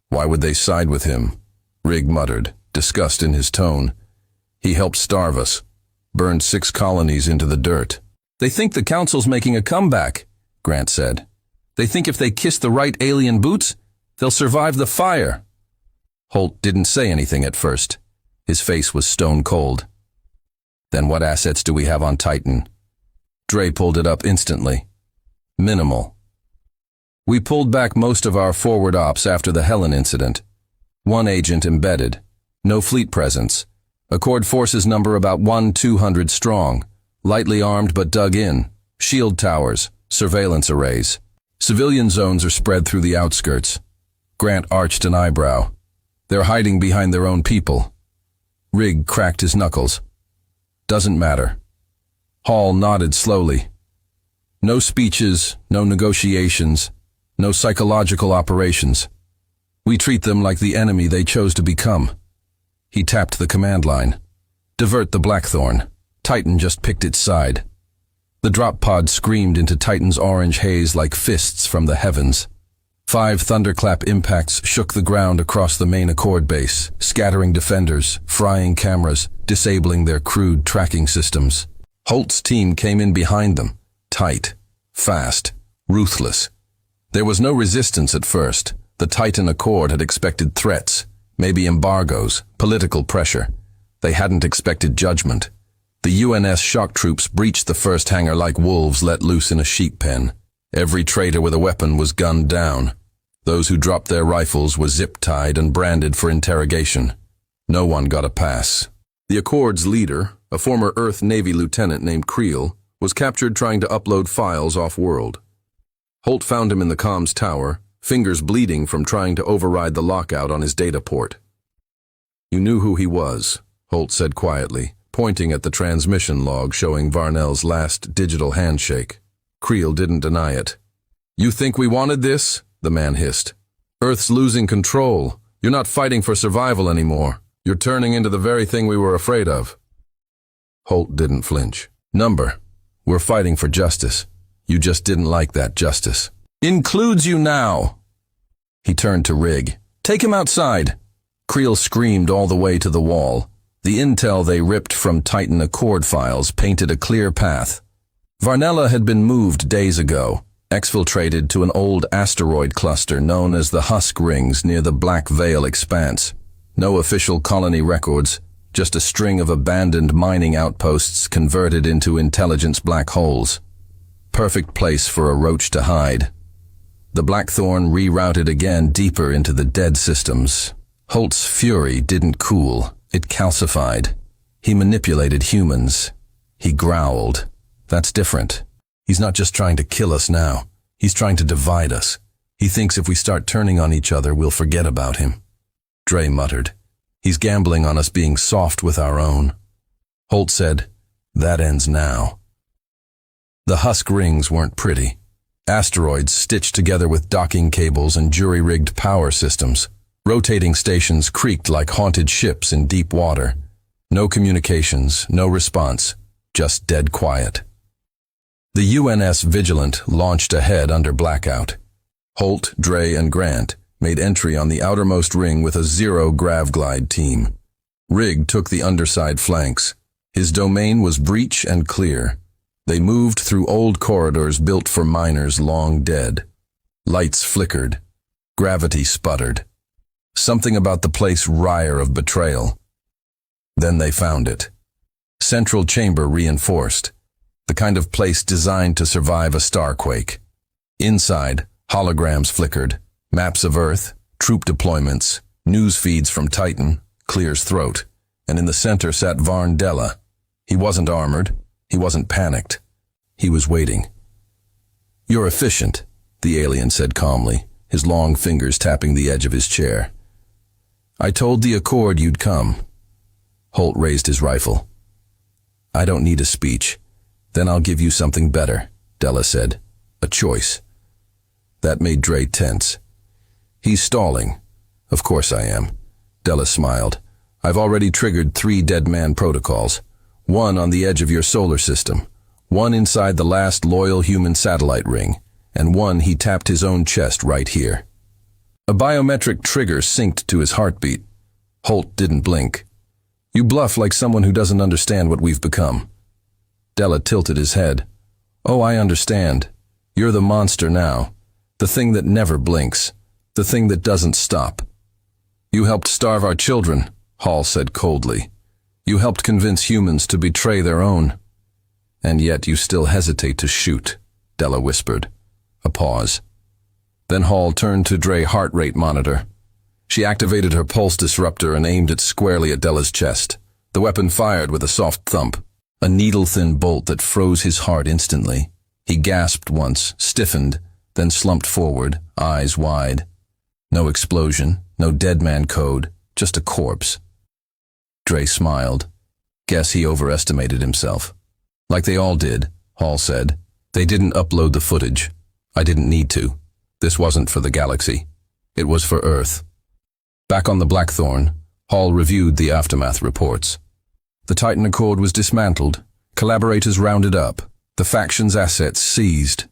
Why would they side with him? Rig muttered, disgust in his tone. He helped starve us, burned 6 colonies into the dirt. They think the Council's making a comeback, Grant said. They think if they kiss the right alien boots, they'll survive the fire. Holt didn't say anything at first. His face was stone cold. Then what assets do we have on Titan? Dre pulled it up instantly. Minimal. We pulled back most of our forward ops after the Helen incident. 1 agent embedded. No fleet presence. Accord forces number about 1-200 strong. Lightly armed but dug in. Shield towers. Surveillance arrays. Civilian zones are spread through the outskirts. Grant arched an eyebrow. They're hiding behind their own people. Rig cracked his knuckles. Doesn't matter. Hall nodded slowly. No speeches, no negotiations, no psychological operations. We treat them like the enemy they chose to become. He tapped the command line. Divert the Blackthorn. Titan just picked its side. The drop pod screamed into Titan's orange haze like fists from the heavens. 5 thunderclap impacts shook the ground across the main Accord base, scattering defenders, frying cameras, disabling their crude tracking systems. Holt's team came in behind them, tight, fast, ruthless. There was no resistance at first. The Titan Accord had expected threats, maybe embargoes, political pressure. They hadn't expected judgment. The UNS shock troops breached the first hangar like wolves let loose in a sheep pen. Every traitor with a weapon was gunned down. Those who dropped their rifles were zip-tied and branded for interrogation. No one got a pass. The Accord's leader, a former Earth Navy lieutenant named Creel, was captured trying to upload files off-world. Holt found him in the comms tower, fingers bleeding from trying to override the lockout on his data port. You knew who he was, Holt said quietly, pointing at the transmission log showing Varnell's last digital handshake. Creel didn't deny it. You think we wanted this? The man hissed. Earth's losing control. You're not fighting for survival anymore. You're turning into the very thing we were afraid of. Holt didn't flinch. Number. We're fighting for justice. You just didn't like that justice. Includes you now. He turned to Rig. Take him outside. Creel screamed all the way to the wall. The intel they ripped from Titan Accord files painted a clear path. Varnella had been moved days ago, exfiltrated to an old asteroid cluster known as the Husk Rings near the Black Veil Expanse. No official colony records, just a string of abandoned mining outposts converted into intelligence black holes. Perfect place for a roach to hide. The Blackthorn rerouted again deeper into the dead systems. Holt's fury didn't cool, it calcified. He manipulated humans. He growled. That's different. He's not just trying to kill us now. He's trying to divide us. He thinks if we start turning on each other, we'll forget about him. Dre muttered. He's gambling on us being soft with our own. Holt said, that ends now. The Husk Rings weren't pretty. Asteroids stitched together with docking cables and jury-rigged power systems. Rotating stations creaked like haunted ships in deep water. No communications, no response, just dead quiet. The UNS Vigilant launched ahead under blackout. Holt, Dre, and Grant made entry on the outermost ring with a 0 gravglide team. Rig took the underside flanks. His domain was breach and clear. They moved through old corridors built for miners long dead. Lights flickered. Gravity sputtered. Something about the place rire of betrayal. Then they found it. Central chamber reinforced. The kind of place designed to survive a starquake. Inside, holograms flickered. Maps of Earth, troop deployments, news feeds from Titan, Clear's throat. And in the center sat Varn Della. He wasn't armored. He wasn't panicked. He was waiting. "You're efficient," the alien said calmly, his long fingers tapping the edge of his chair. "I told the Accord you'd come." Holt raised his rifle. "I don't need a speech. Then I'll give you something better," Della said. "A choice." That made Dre tense. "He's stalling." "Of course I am." Della smiled. "I've already triggered 3 dead man protocols. 1 on the edge of your solar system, 1 inside the last loyal human satellite ring, and 1 he tapped his own chest right here." A biometric trigger synced to his heartbeat. Holt didn't blink. "You bluff like someone who doesn't understand what we've become." Della tilted his head. "Oh, I understand. You're the monster now. The thing that never blinks. The thing that doesn't stop." "You helped starve our children," Hall said coldly. "You helped convince humans to betray their own." "And yet you still hesitate to shoot," Della whispered. A pause. Then Hall turned to Dre's heart rate monitor. She activated her pulse disruptor and aimed it squarely at Della's chest. The weapon fired with a soft thump, a needle-thin bolt that froze his heart instantly. He gasped once, stiffened, then slumped forward, eyes wide. No explosion, no dead man code, just a corpse. Dre smiled. "Guess he overestimated himself." "Like they all did," Hall said. "They didn't upload the footage. I didn't need to. This wasn't for the galaxy. It was for Earth." Back on the Blackthorn, Hall reviewed the aftermath reports. The Titan Accord was dismantled, collaborators rounded up, the faction's assets seized.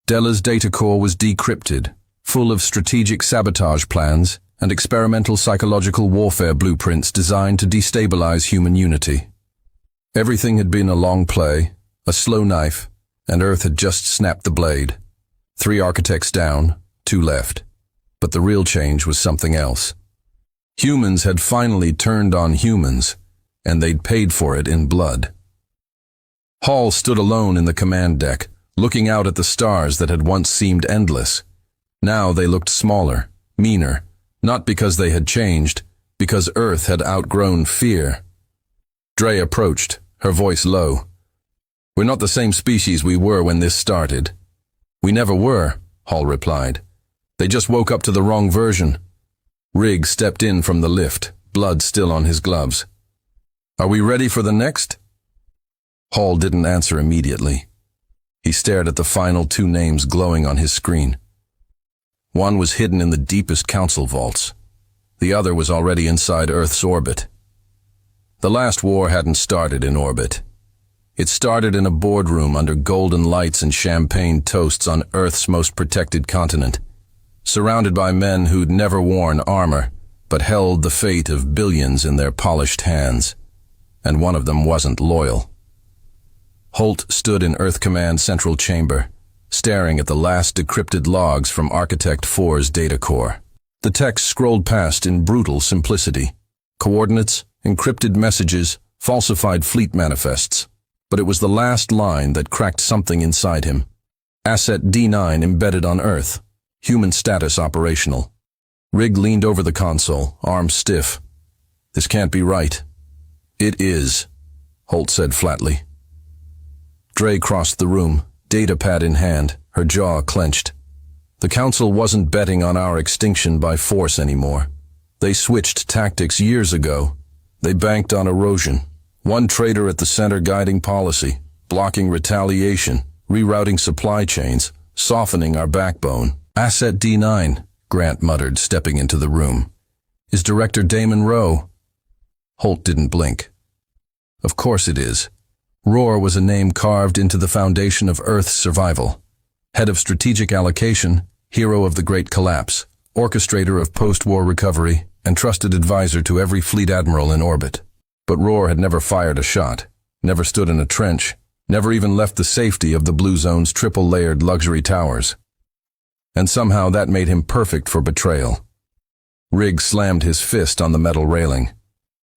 Della's data core was decrypted, full of strategic sabotage plans and experimental psychological warfare blueprints designed to destabilize human unity. Everything had been a long play, a slow knife, and Earth had just snapped the blade. 3 architects down, 2 left. But the real change was something else. Humans had finally turned on humans, and they'd paid for it in blood. Hall stood alone in the command deck, looking out at the stars that had once seemed endless. Now they looked smaller, meaner, not because they had changed, because Earth had outgrown fear. Dre approached, her voice low. "We're not the same species we were when this started." "We never were," Hall replied. "They just woke up to the wrong version." Rigg stepped in from the lift, blood still on his gloves. "Are we ready for the next?" Hall didn't answer immediately. He stared at the final 2 names glowing on his screen. One was hidden in the deepest council vaults. The other was already inside Earth's orbit. The last war hadn't started in orbit. It started in a boardroom under golden lights and champagne toasts on Earth's most protected continent, surrounded by men who'd never worn armor, but held the fate of billions in their polished hands. And one of them wasn't loyal. Holt stood in Earth Command Central Chamber, staring at the last decrypted logs from Architect 4's data core. The text scrolled past in brutal simplicity. Coordinates, encrypted messages, falsified fleet manifests. But it was the last line that cracked something inside him. Asset D9 embedded on Earth. Human status operational. Rigg leaned over the console, arms stiff. "This can't be right." "It is," Holt said flatly. Dre crossed the room, datapad in hand, her jaw clenched. The Council wasn't betting on our extinction by force anymore. They switched tactics years ago. They banked on erosion. One traitor at the center guiding policy, blocking retaliation, rerouting supply chains, softening our backbone. "Asset D9, Grant muttered, stepping into the room. "Is Director Damon Rowe?" Holt didn't blink. "Of course it is." Roar was a name carved into the foundation of Earth's survival. Head of strategic allocation, hero of the Great Collapse, orchestrator of post-war recovery, and trusted advisor to every fleet admiral in orbit. But Roar had never fired a shot, never stood in a trench, never even left the safety of the Blue Zone's triple-layered luxury towers. And somehow that made him perfect for betrayal. Rigg slammed his fist on the metal railing.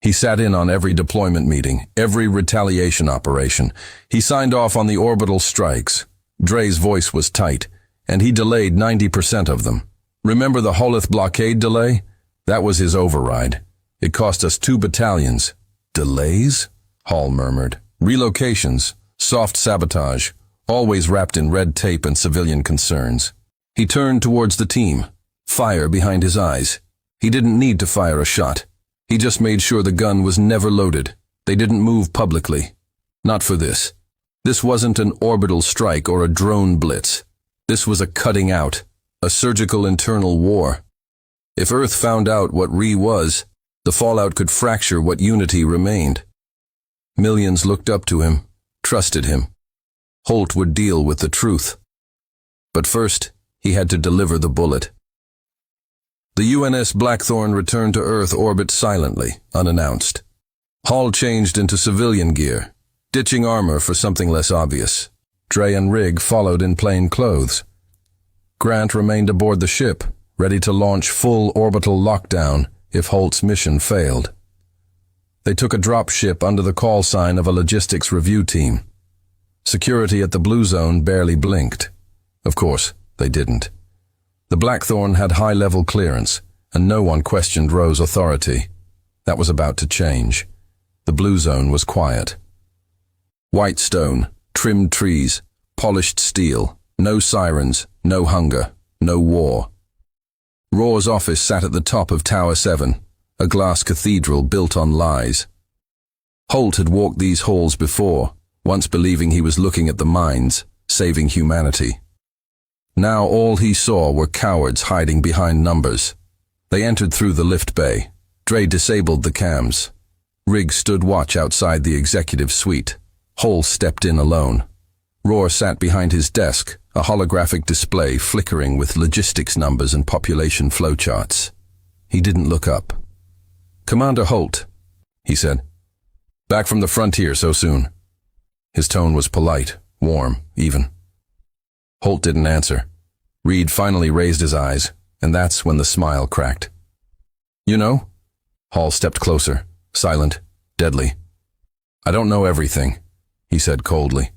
He sat in on every deployment meeting, every retaliation operation. He signed off on the orbital strikes. Dre's voice was tight, and he delayed 90% of them. Remember the Holith blockade delay? That was his override. It cost us 2 battalions. Delays? Hall murmured. Relocations, soft sabotage, always wrapped in red tape and civilian concerns. He turned towards the team, fire behind his eyes. He didn't need to fire a shot. He just made sure the gun was never loaded. They didn't move publicly. Not for this. This wasn't an orbital strike or a drone blitz. This was a cutting out, a surgical internal war. If Earth found out what Re was, the fallout could fracture what unity remained. Millions looked up to him, trusted him. Holt would deal with the truth. But first, he had to deliver the bullet. The UNS Blackthorn returned to Earth orbit silently, unannounced. Hall changed into civilian gear, ditching armor for something less obvious. Dre and Rigg followed in plain clothes. Grant remained aboard the ship, ready to launch full orbital lockdown if Holt's mission failed. They took a drop ship under the call sign of a logistics review team. Security at the Blue Zone barely blinked. Of course, they didn't. The Blackthorn had high-level clearance, and no one questioned Ro's authority. That was about to change. The Blue Zone was quiet. White stone, trimmed trees, polished steel, no sirens, no hunger, no war. Ro's office sat at the top of Tower 7, a glass cathedral built on lies. Holt had walked these halls before, once believing he was looking at the mines, saving humanity. Now all he saw were cowards hiding behind numbers. They entered through the lift bay. Dre disabled the cams. Rigg stood watch outside the executive suite. Hall stepped in alone. Rohr sat behind his desk, a holographic display flickering with logistics numbers and population flowcharts. He didn't look up. "Commander Holt," he said. "Back from the frontier so soon." His tone was polite, warm, even. Holt didn't answer. Reed finally raised his eyes, and that's when the smile cracked. "You know?" Hall stepped closer, silent, deadly. "I don't know everything," he said coldly.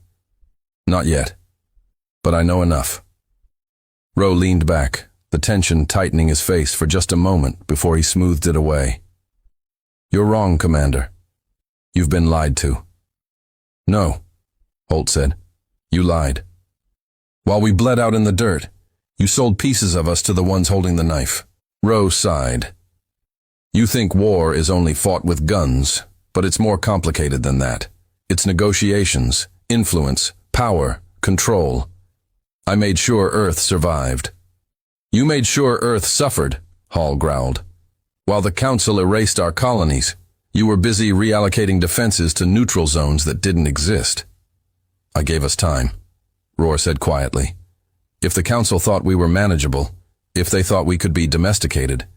"Not yet. But I know enough." Ro leaned back, the tension tightening his face for just a moment before he smoothed it away. "You're wrong, Commander. You've been lied to." "No," Holt said. "You lied. While we bled out in the dirt, you sold pieces of us to the ones holding the knife." Ro sighed. "You think war is only fought with guns, but it's more complicated than that. It's negotiations, influence, power, control. I made sure Earth survived." "You made sure Earth suffered," Hall growled. "While the Council erased our colonies, you were busy reallocating defenses to neutral zones that didn't exist." "I gave us time," Rohr said quietly. "If the Council thought we were manageable, if they thought we could be domesticated,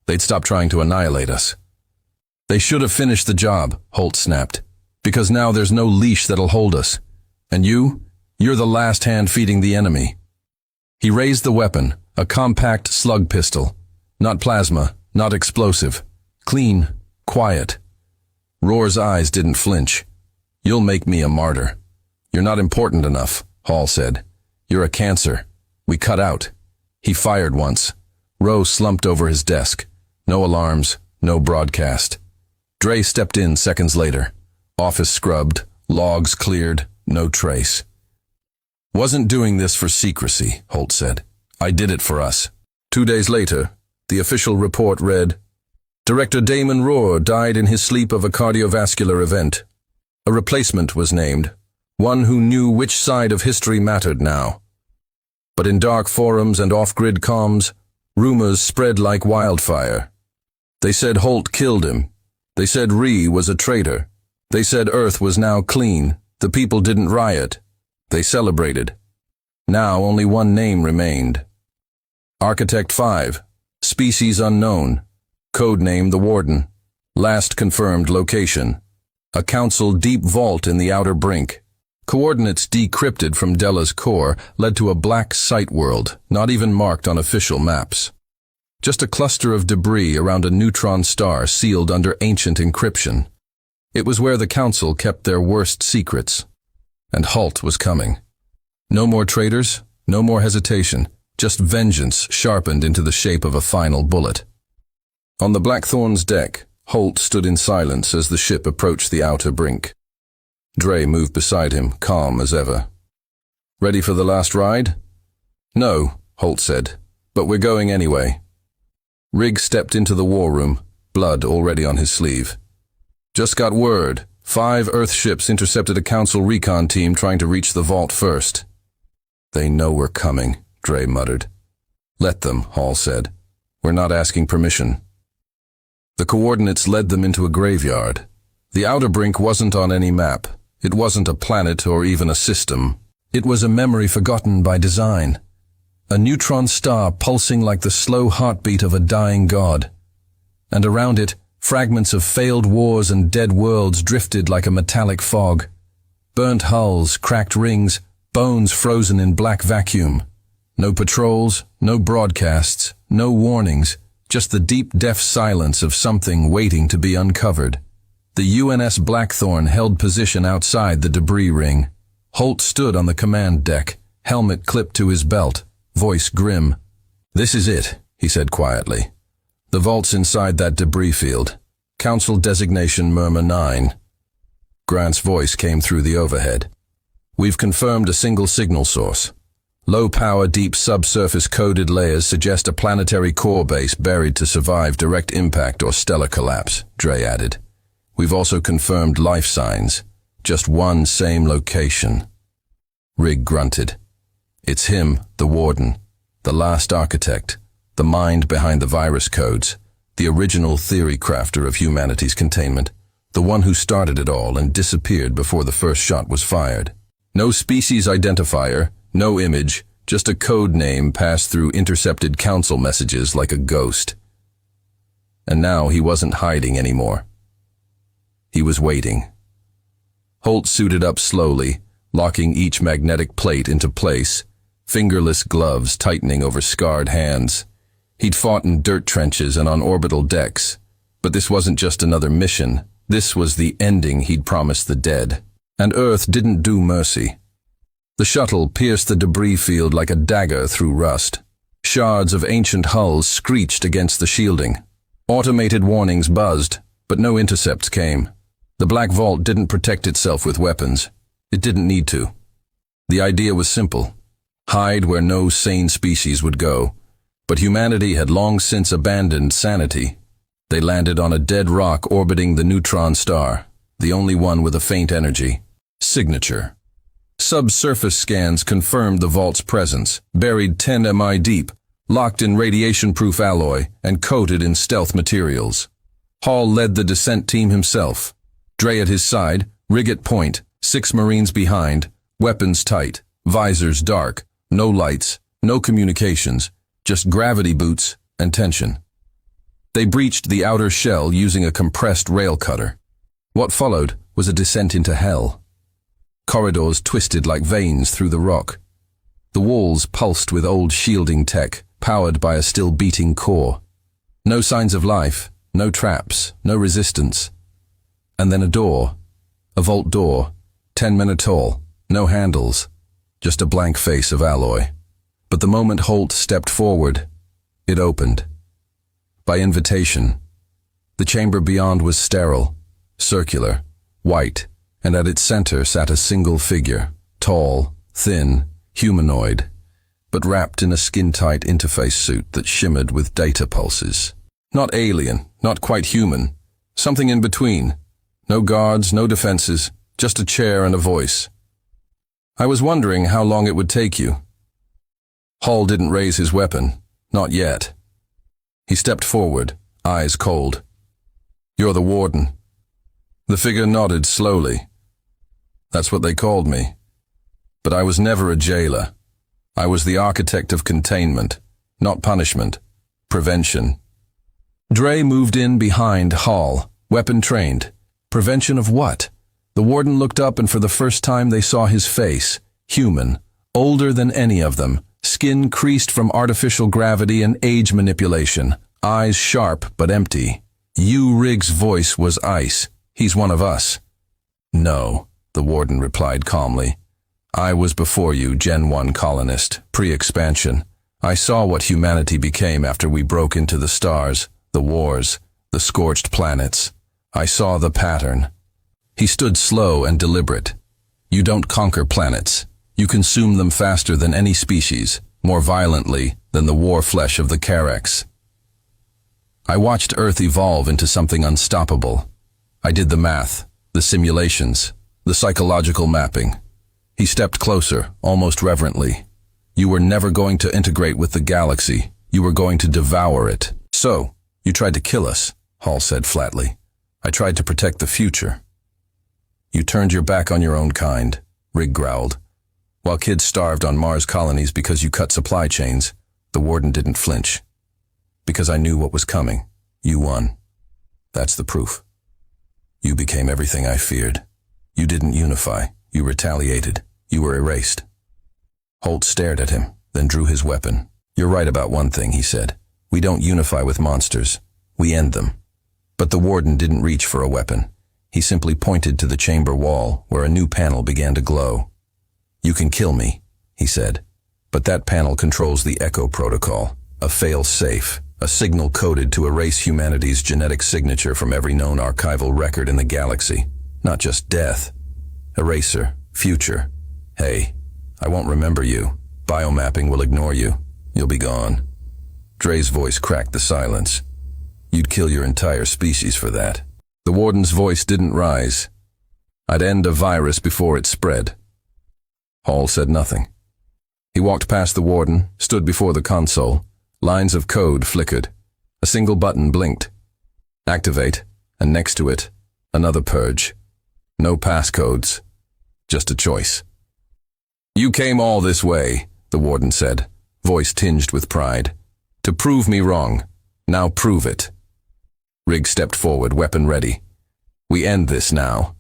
they'd stop trying to annihilate us." "They should have finished the job," Holt snapped, "because now there's no leash that'll hold us. And you're the last hand feeding the enemy." He raised the weapon, a compact slug pistol. Not plasma, not explosive. Clean, quiet. Rohr's eyes didn't flinch. "You'll make me a martyr." "You're not important enough," Hall said. "You're a cancer. We cut out." He fired once. Ro slumped over his desk. No alarms, no broadcast. Dre stepped in seconds later. Office scrubbed, logs cleared, no trace. "Wasn't doing this for secrecy," Holt said. "I did it for us." 2 days later, the official report read, "Director Damon Rohr died in his sleep of a cardiovascular event. A replacement was named, one who knew which side of history mattered now." But in dark forums and off-grid comms, rumors spread like wildfire. They said Holt killed him. They said Ree was a traitor. They said Earth was now clean. The people didn't riot. They celebrated. Now only one name remained. Architect 5, species unknown, codename the Warden, last confirmed location, a council deep vault in the outer brink, Coordinates decrypted from Della's core led to a black site world, not even marked on official maps. Just a cluster of debris around a neutron star sealed under ancient encryption. It was where the Council kept their worst secrets. And halt was coming. No more traitors, no more hesitation, just vengeance sharpened into the shape of a final bullet. On the Blackthorn's deck, Holt stood in silence as the ship approached the outer brink. Dre moved beside him, calm as ever. "Ready for the last ride?" "No," Holt said, "but we're going anyway." Rigg stepped into the war room, blood already on his sleeve. "Just got word. 5 Earth ships intercepted a Council recon team trying to reach the vault first." "They know we're coming," Dre muttered. "Let them," Hall said. "We're not asking permission." The coordinates led them into a graveyard. The outer brink wasn't on any map. It wasn't a planet or even a system. It was a memory forgotten by design. A neutron star pulsing like the slow heartbeat of a dying god. And around it, fragments of failed wars and dead worlds drifted like a metallic fog. Burnt hulls, cracked rings, bones frozen in black vacuum. No patrols, no broadcasts, no warnings, just the deep, deaf silence of something waiting to be uncovered. The UNS Blackthorn held position outside the debris ring. Holt stood on the command deck, helmet clipped to his belt, voice grim. "This is it," he said quietly. "The vault's inside that debris field. Council designation Murmur 9. Grant's voice came through the overhead. "We've confirmed a single signal source. Low-power, deep subsurface coded layers suggest a planetary core base buried to survive direct impact or stellar collapse," Dre added. "We've also confirmed life signs. Just one same location." Rigg grunted. "It's him, the Warden, the last architect, the mind behind the virus codes, the original theory crafter of humanity's containment, the one who started it all and disappeared before the first shot was fired. No species identifier, no image, just a code name passed through intercepted Council messages like a ghost. And now he wasn't hiding anymore. He was waiting." Holt suited up slowly, locking each magnetic plate into place, fingerless gloves tightening over scarred hands. He'd fought in dirt trenches and on orbital decks, but this wasn't just another mission. This was the ending he'd promised the dead. And Earth didn't do mercy. The shuttle pierced the debris field like a dagger through rust. Shards of ancient hulls screeched against the shielding. Automated warnings buzzed, but no intercepts came. The Black Vault didn't protect itself with weapons. It didn't need to. The idea was simple. Hide where no sane species would go. But humanity had long since abandoned sanity. They landed on a dead rock orbiting the neutron star, the only one with a faint energy. Signature. Subsurface scans confirmed the vault's presence, buried 10 mi deep, locked in radiation-proof alloy, and coated in stealth materials. Hall led the descent team himself. Dre at his side, Rigg at point, 6 Marines behind, weapons tight, visors dark, no lights, no communications, just gravity boots and tension. They breached the outer shell using a compressed rail cutter. What followed was a descent into hell. Corridors twisted like veins through the rock. The walls pulsed with old shielding tech, powered by a still beating core. No signs of life, no traps, no resistance. And then a door, a vault door, 10 men tall, no handles, just a blank face of alloy. But the moment Holt stepped forward, it opened. By invitation. The chamber beyond was sterile, circular, white, and at its center sat a single figure, tall, thin, humanoid, but wrapped in a skin-tight interface suit that shimmered with data pulses. Not alien, not quite human, something in between. No guards, no defenses, just a chair and a voice. "I was wondering how long it would take you." Hall didn't raise his weapon, not yet. He stepped forward, eyes cold. "You're the Warden." The figure nodded slowly. "That's what they called me. But I was never a jailer. I was the architect of containment, not punishment, prevention." Dre moved in behind Hall, weapon trained. Prevention of what? The warden looked up, and for the first time they saw his face, human, older than any of them, skin creased from artificial gravity and age manipulation, eyes sharp but empty. Rig's voice was ice. He's one of us. No, the warden replied calmly. I was before you, Gen 1 colonist, pre-expansion. I saw what humanity became after we broke into the stars, the wars, the scorched planets. I saw the pattern. He stood slow and deliberate. You don't conquer planets. You consume them faster than any species, more violently than the war flesh of the Carex. I watched Earth evolve into something unstoppable. I did the math, the simulations, the psychological mapping. He stepped closer, almost reverently. You were never going to integrate with the galaxy. You were going to devour it. So, you tried to kill us, Hall said flatly. I tried to protect the future. You turned your back on your own kind, Rig growled. While kids starved on Mars colonies because you cut supply chains, the warden didn't flinch. Because I knew what was coming. You won. That's the proof. You became everything I feared. You didn't unify. You retaliated. You were erased. Holt stared at him, then drew his weapon. You're right about one thing, he said. We don't unify with monsters. We end them. But the warden didn't reach for a weapon. He simply pointed to the chamber wall, where a new panel began to glow. You can kill me, he said. But that panel controls the Echo Protocol, a fail-safe, a signal coded to erase humanity's genetic signature from every known archival record in the galaxy. Not just death. Eraser, future. Hey, I won't remember you. Biomapping will ignore you. You'll be gone. Dre's voice cracked the silence. You'd kill your entire species for that. The warden's voice didn't rise. I'd end a virus before it spread. Hall said nothing. He walked past the warden, stood before the console. Lines of code flickered. A single button blinked. Activate, and next to it, another purge. No passcodes. Just a choice. You came all this way, the warden said, voice tinged with pride. To prove me wrong. Now prove it. Rig stepped forward, weapon ready. We end this now.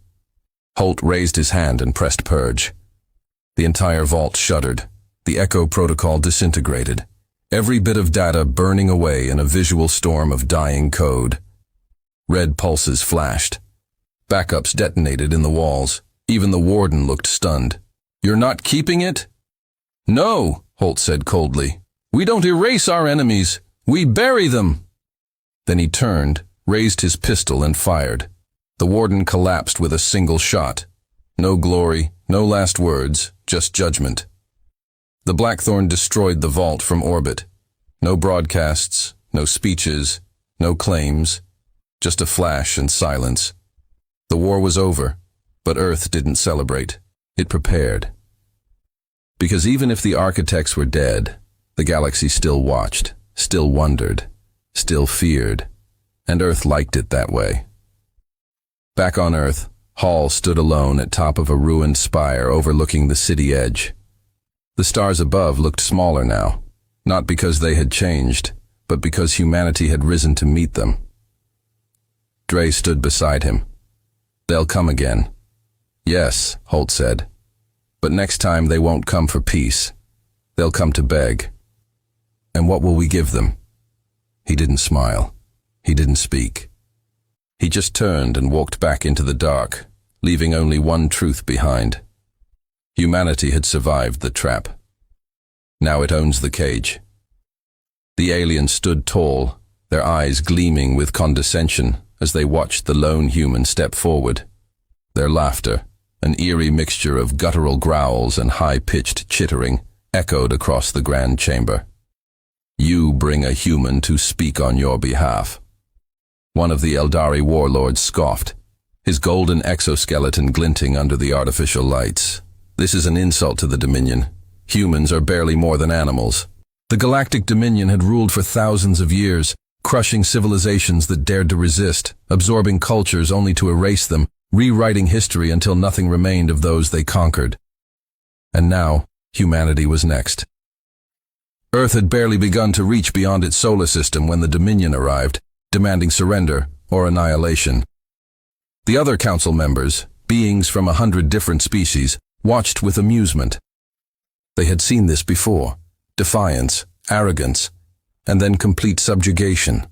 Holt raised his hand and pressed purge. The entire vault shuddered. The Echo Protocol disintegrated. Every bit of data burning away in a visual storm of dying code. Red pulses flashed. Backups detonated in the walls. Even the warden looked stunned. You're not keeping it? No, Holt said coldly. We don't erase our enemies. We bury them. Then he turned, raised his pistol and fired. The warden collapsed with a single shot. No glory, no last words, just judgment. The Blackthorn destroyed the vault from orbit. No broadcasts, no speeches, no claims, just a flash and silence. The war was over, but Earth didn't celebrate. It prepared. Because even if the architects were dead, the galaxy still watched, still wondered, still feared, and Earth liked it that way. Back on Earth, Hall stood alone at top of a ruined spire overlooking the city edge. The stars above looked smaller now, not because they had changed, but because humanity had risen to meet them. Dre stood beside him. They'll come again. Yes, Holt said. But next time they won't come for peace. They'll come to beg. And what will we give them? He didn't smile. He didn't speak. He just turned and walked back into the dark, leaving only one truth behind. Humanity had survived the trap. Now it owns the cage. The aliens stood tall, their eyes gleaming with condescension as they watched the lone human step forward. Their laughter, an eerie mixture of guttural growls and high-pitched chittering, echoed across the grand chamber. You bring a human to speak on your behalf. One of the Eldari warlords scoffed, his golden exoskeleton glinting under the artificial lights. This is an insult to the Dominion. Humans are barely more than animals. The Galactic Dominion had ruled for thousands of years, crushing civilizations that dared to resist, absorbing cultures only to erase them, rewriting history until nothing remained of those they conquered. And now, humanity was next. Earth had barely begun to reach beyond its solar system when the Dominion arrived, demanding surrender or annihilation. The other council members, Beings from 100 different species watched with amusement. They had seen this before: defiance, arrogance, and then complete subjugation.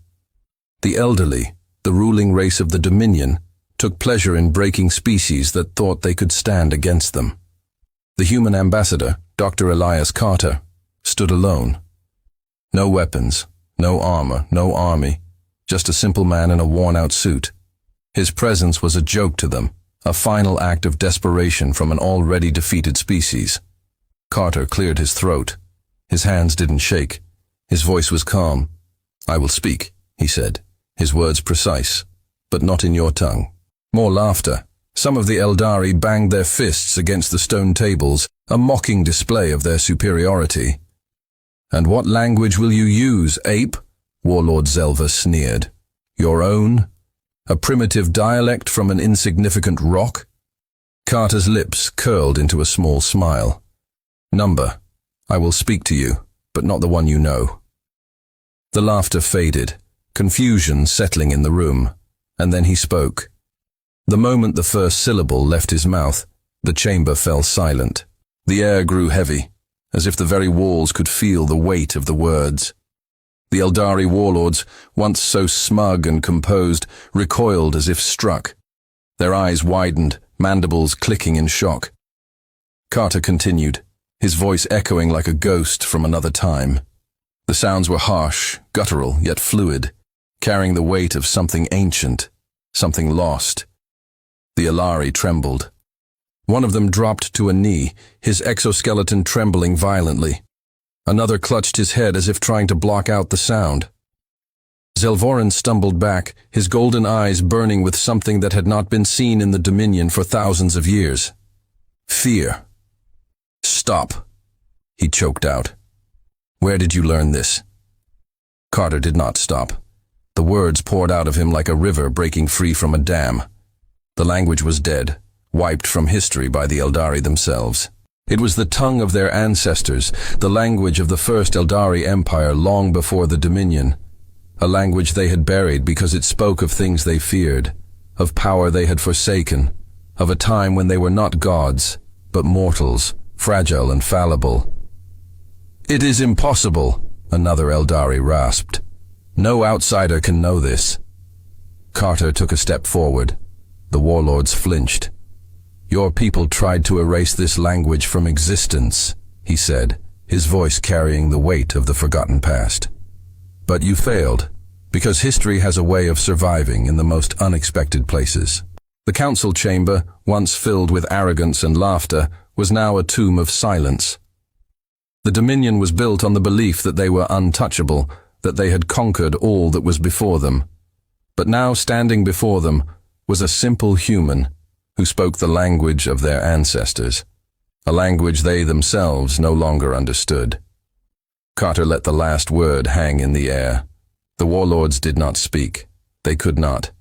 The elderly, the ruling race of the Dominion, took pleasure in breaking species that thought they could stand against them. The human ambassador, Dr. Elias Carter, stood alone. No weapons, no armor, no army, just a simple man in a worn-out suit. His presence was a joke to them, a final act of desperation from an already defeated species. Carter cleared his throat. His hands didn't shake. His voice was calm. "I will speak," he said, his words precise, "but not in your tongue." More laughter. Some of the Eldari banged their fists against the stone tables, a mocking display of their superiority. "And what language will you use, ape?" Warlord Zelva sneered. "Your own? A primitive dialect from an insignificant rock?" Carter's lips curled into a small smile. "Number, I will speak to you, but not the one you know." The laughter faded, confusion settling in the room, and then he spoke. The moment the first syllable left his mouth, the chamber fell silent. The air grew heavy, as if the very walls could feel the weight of the words. The Eldari warlords, once so smug and composed, recoiled as if struck. Their eyes widened, mandibles clicking in shock. Carter continued, his voice echoing like a ghost from another time. The sounds were harsh, guttural, yet fluid, carrying the weight of something ancient, something lost. The Eldari trembled. One of them dropped to a knee, his exoskeleton trembling violently. Another clutched his head as if trying to block out the sound. Zelvoran stumbled back, his golden eyes burning with something that had not been seen in the Dominion for thousands of years. Fear. "Stop," he choked out. "Where did you learn this?" Carter did not stop. The words poured out of him like a river breaking free from a dam. The language was dead, wiped from history by the Eldari themselves. It was the tongue of their ancestors, the language of the first Eldari Empire long before the Dominion. A language they had buried because it spoke of things they feared, of power they had forsaken, of a time when they were not gods, but mortals, fragile and fallible. "It is impossible," another Eldari rasped. "No outsider can know this." Carter took a step forward. The warlords flinched. "Your people tried to erase this language from existence," he said, his voice carrying the weight of the forgotten past. "But you failed, because history has a way of surviving in the most unexpected places." The council chamber, once filled with arrogance and laughter, was now a tomb of silence. The Dominion was built on the belief that they were untouchable, that they had conquered all that was before them. But now standing before them was a simple human who spoke the language of their ancestors, a language they themselves no longer understood. Carter let the last word hang in the air. The warlords did not speak. They could not.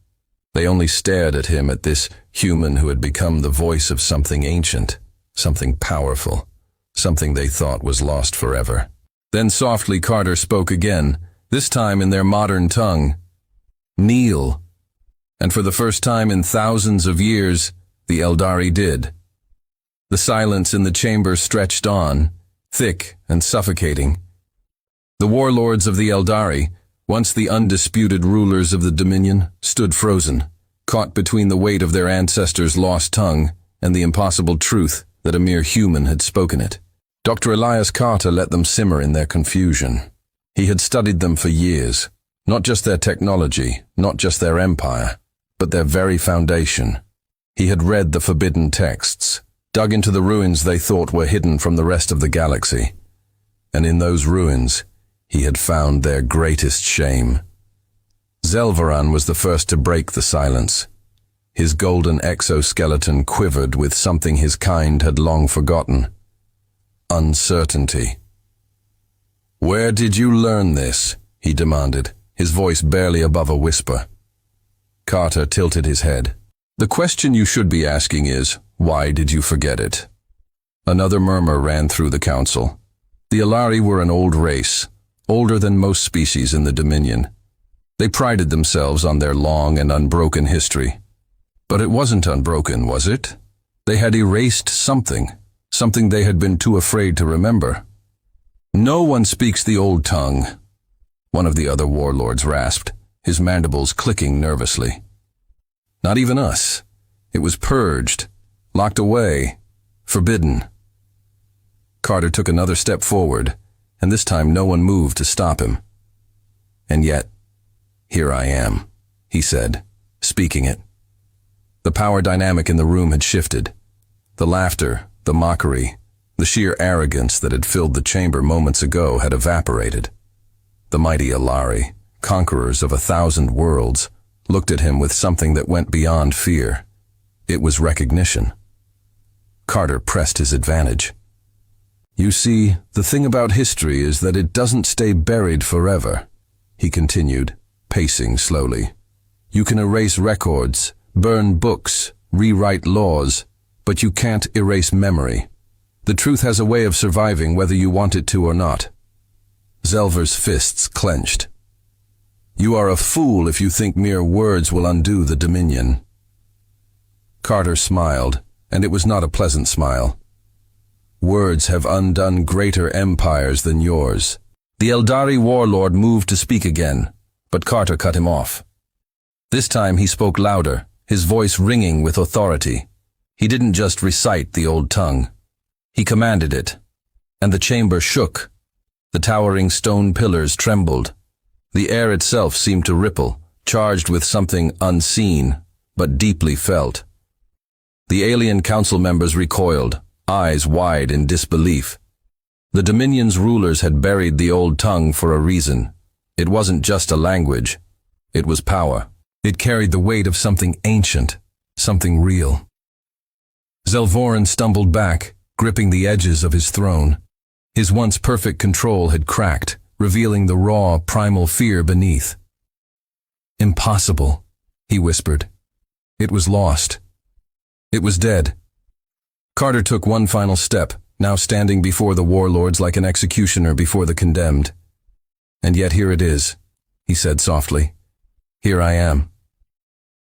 They only stared at him, at this human who had become the voice of something ancient, something powerful, something they thought was lost forever. Then softly Carter spoke again, this time in their modern tongue. "Kneel." And for the first time in thousands of years, the Eldari did. The silence in the chamber stretched on, thick and suffocating. The warlords of the Eldari, once the undisputed rulers of the Dominion, stood frozen, caught between the weight of their ancestors' lost tongue and the impossible truth that a mere human had spoken it. Dr. Elias Carter let them simmer in their confusion. He had studied them for years, not just their technology, not just their empire, but their very foundation. He had read the forbidden texts, dug into the ruins they thought were hidden from the rest of the galaxy. And in those ruins, he had found their greatest shame. Zelvoran was the first to break the silence. His golden exoskeleton quivered with something his kind had long forgotten. Uncertainty. "Where did you learn this?" he demanded, his voice barely above a whisper. Carter tilted his head. "The question you should be asking is, why did you forget it?" Another murmur ran through the council. The Eldari were an old race, older than most species in the Dominion. They prided themselves on their long and unbroken history. But it wasn't unbroken, was it? They had erased something they had been too afraid to remember. "No one speaks the old tongue," one of the other warlords rasped, his mandibles clicking nervously. "Not even us. It was purged, locked away, forbidden." Carter took another step forward, and this time no one moved to stop him. "And yet, here I am," he said, speaking it. The power dynamic in the room had shifted. The laughter, the mockery, the sheer arrogance that had filled the chamber moments ago had evaporated. The mighty Alari, conquerors of 1,000 worlds, looked at him with something that went beyond fear. It was recognition. Carter pressed his advantage. "You see, the thing about history is that it doesn't stay buried forever," he continued, pacing slowly. "You can erase records, burn books, rewrite laws, but you can't erase memory. The truth has a way of surviving whether you want it to or not." Zelver's fists clenched. "You are a fool if you think mere words will undo the Dominion." Carter smiled, and it was not a pleasant smile. "Words have undone greater empires than yours." The Eldari warlord moved to speak again, but Carter cut him off. This time he spoke louder, his voice ringing with authority. He didn't just recite the old tongue. He commanded it, and the chamber shook. The towering stone pillars trembled. The air itself seemed to ripple, charged with something unseen, but deeply felt. The alien council members recoiled, eyes wide in disbelief. The Dominion's rulers had buried the old tongue for a reason. It wasn't just a language. It was power. It carried the weight of something ancient, something real. Zelvoran stumbled back, gripping the edges of his throne. His once perfect control had cracked, revealing the raw, primal fear beneath. "Impossible," he whispered. It was lost. It was dead. Carter took one final step, now standing before the warlords like an executioner before the condemned. "And yet here it is," he said softly. "Here I am."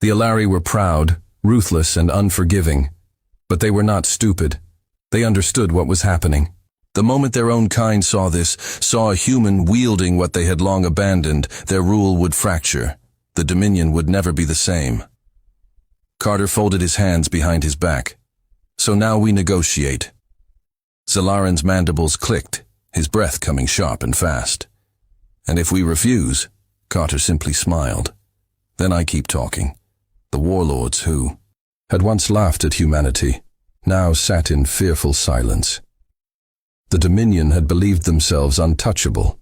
The Alari were proud, ruthless, and unforgiving. But they were not stupid. They understood what was happening. The moment their own kind saw this, saw a human wielding what they had long abandoned, their rule would fracture. The Dominion would never be the same. Carter folded his hands behind his back. "So now we negotiate." Zalaran's mandibles clicked, his breath coming sharp and fast. "And if we refuse," Carter simply smiled. "Then I keep talking." The warlords who had once laughed at humanity, now sat in fearful silence. The Dominion had believed themselves untouchable,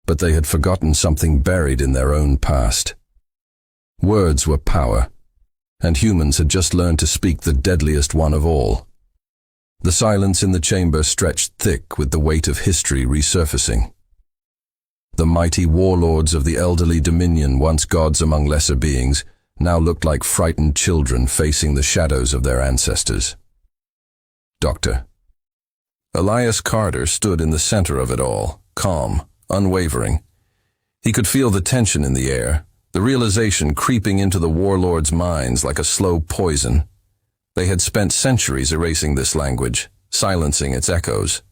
but they had forgotten something buried in their own past. Words were power, and humans had just learned to speak the deadliest one of all. The silence in the chamber stretched thick with the weight of history resurfacing. The mighty warlords of the elderly Dominion, once gods among lesser beings, now looked like frightened children facing the shadows of their ancestors. Dr. Elias Carter stood in the center of it all, calm, unwavering. He could feel the tension in the air, the realization creeping into the warlords' minds like a slow poison. They had spent centuries erasing this language, silencing its echoes.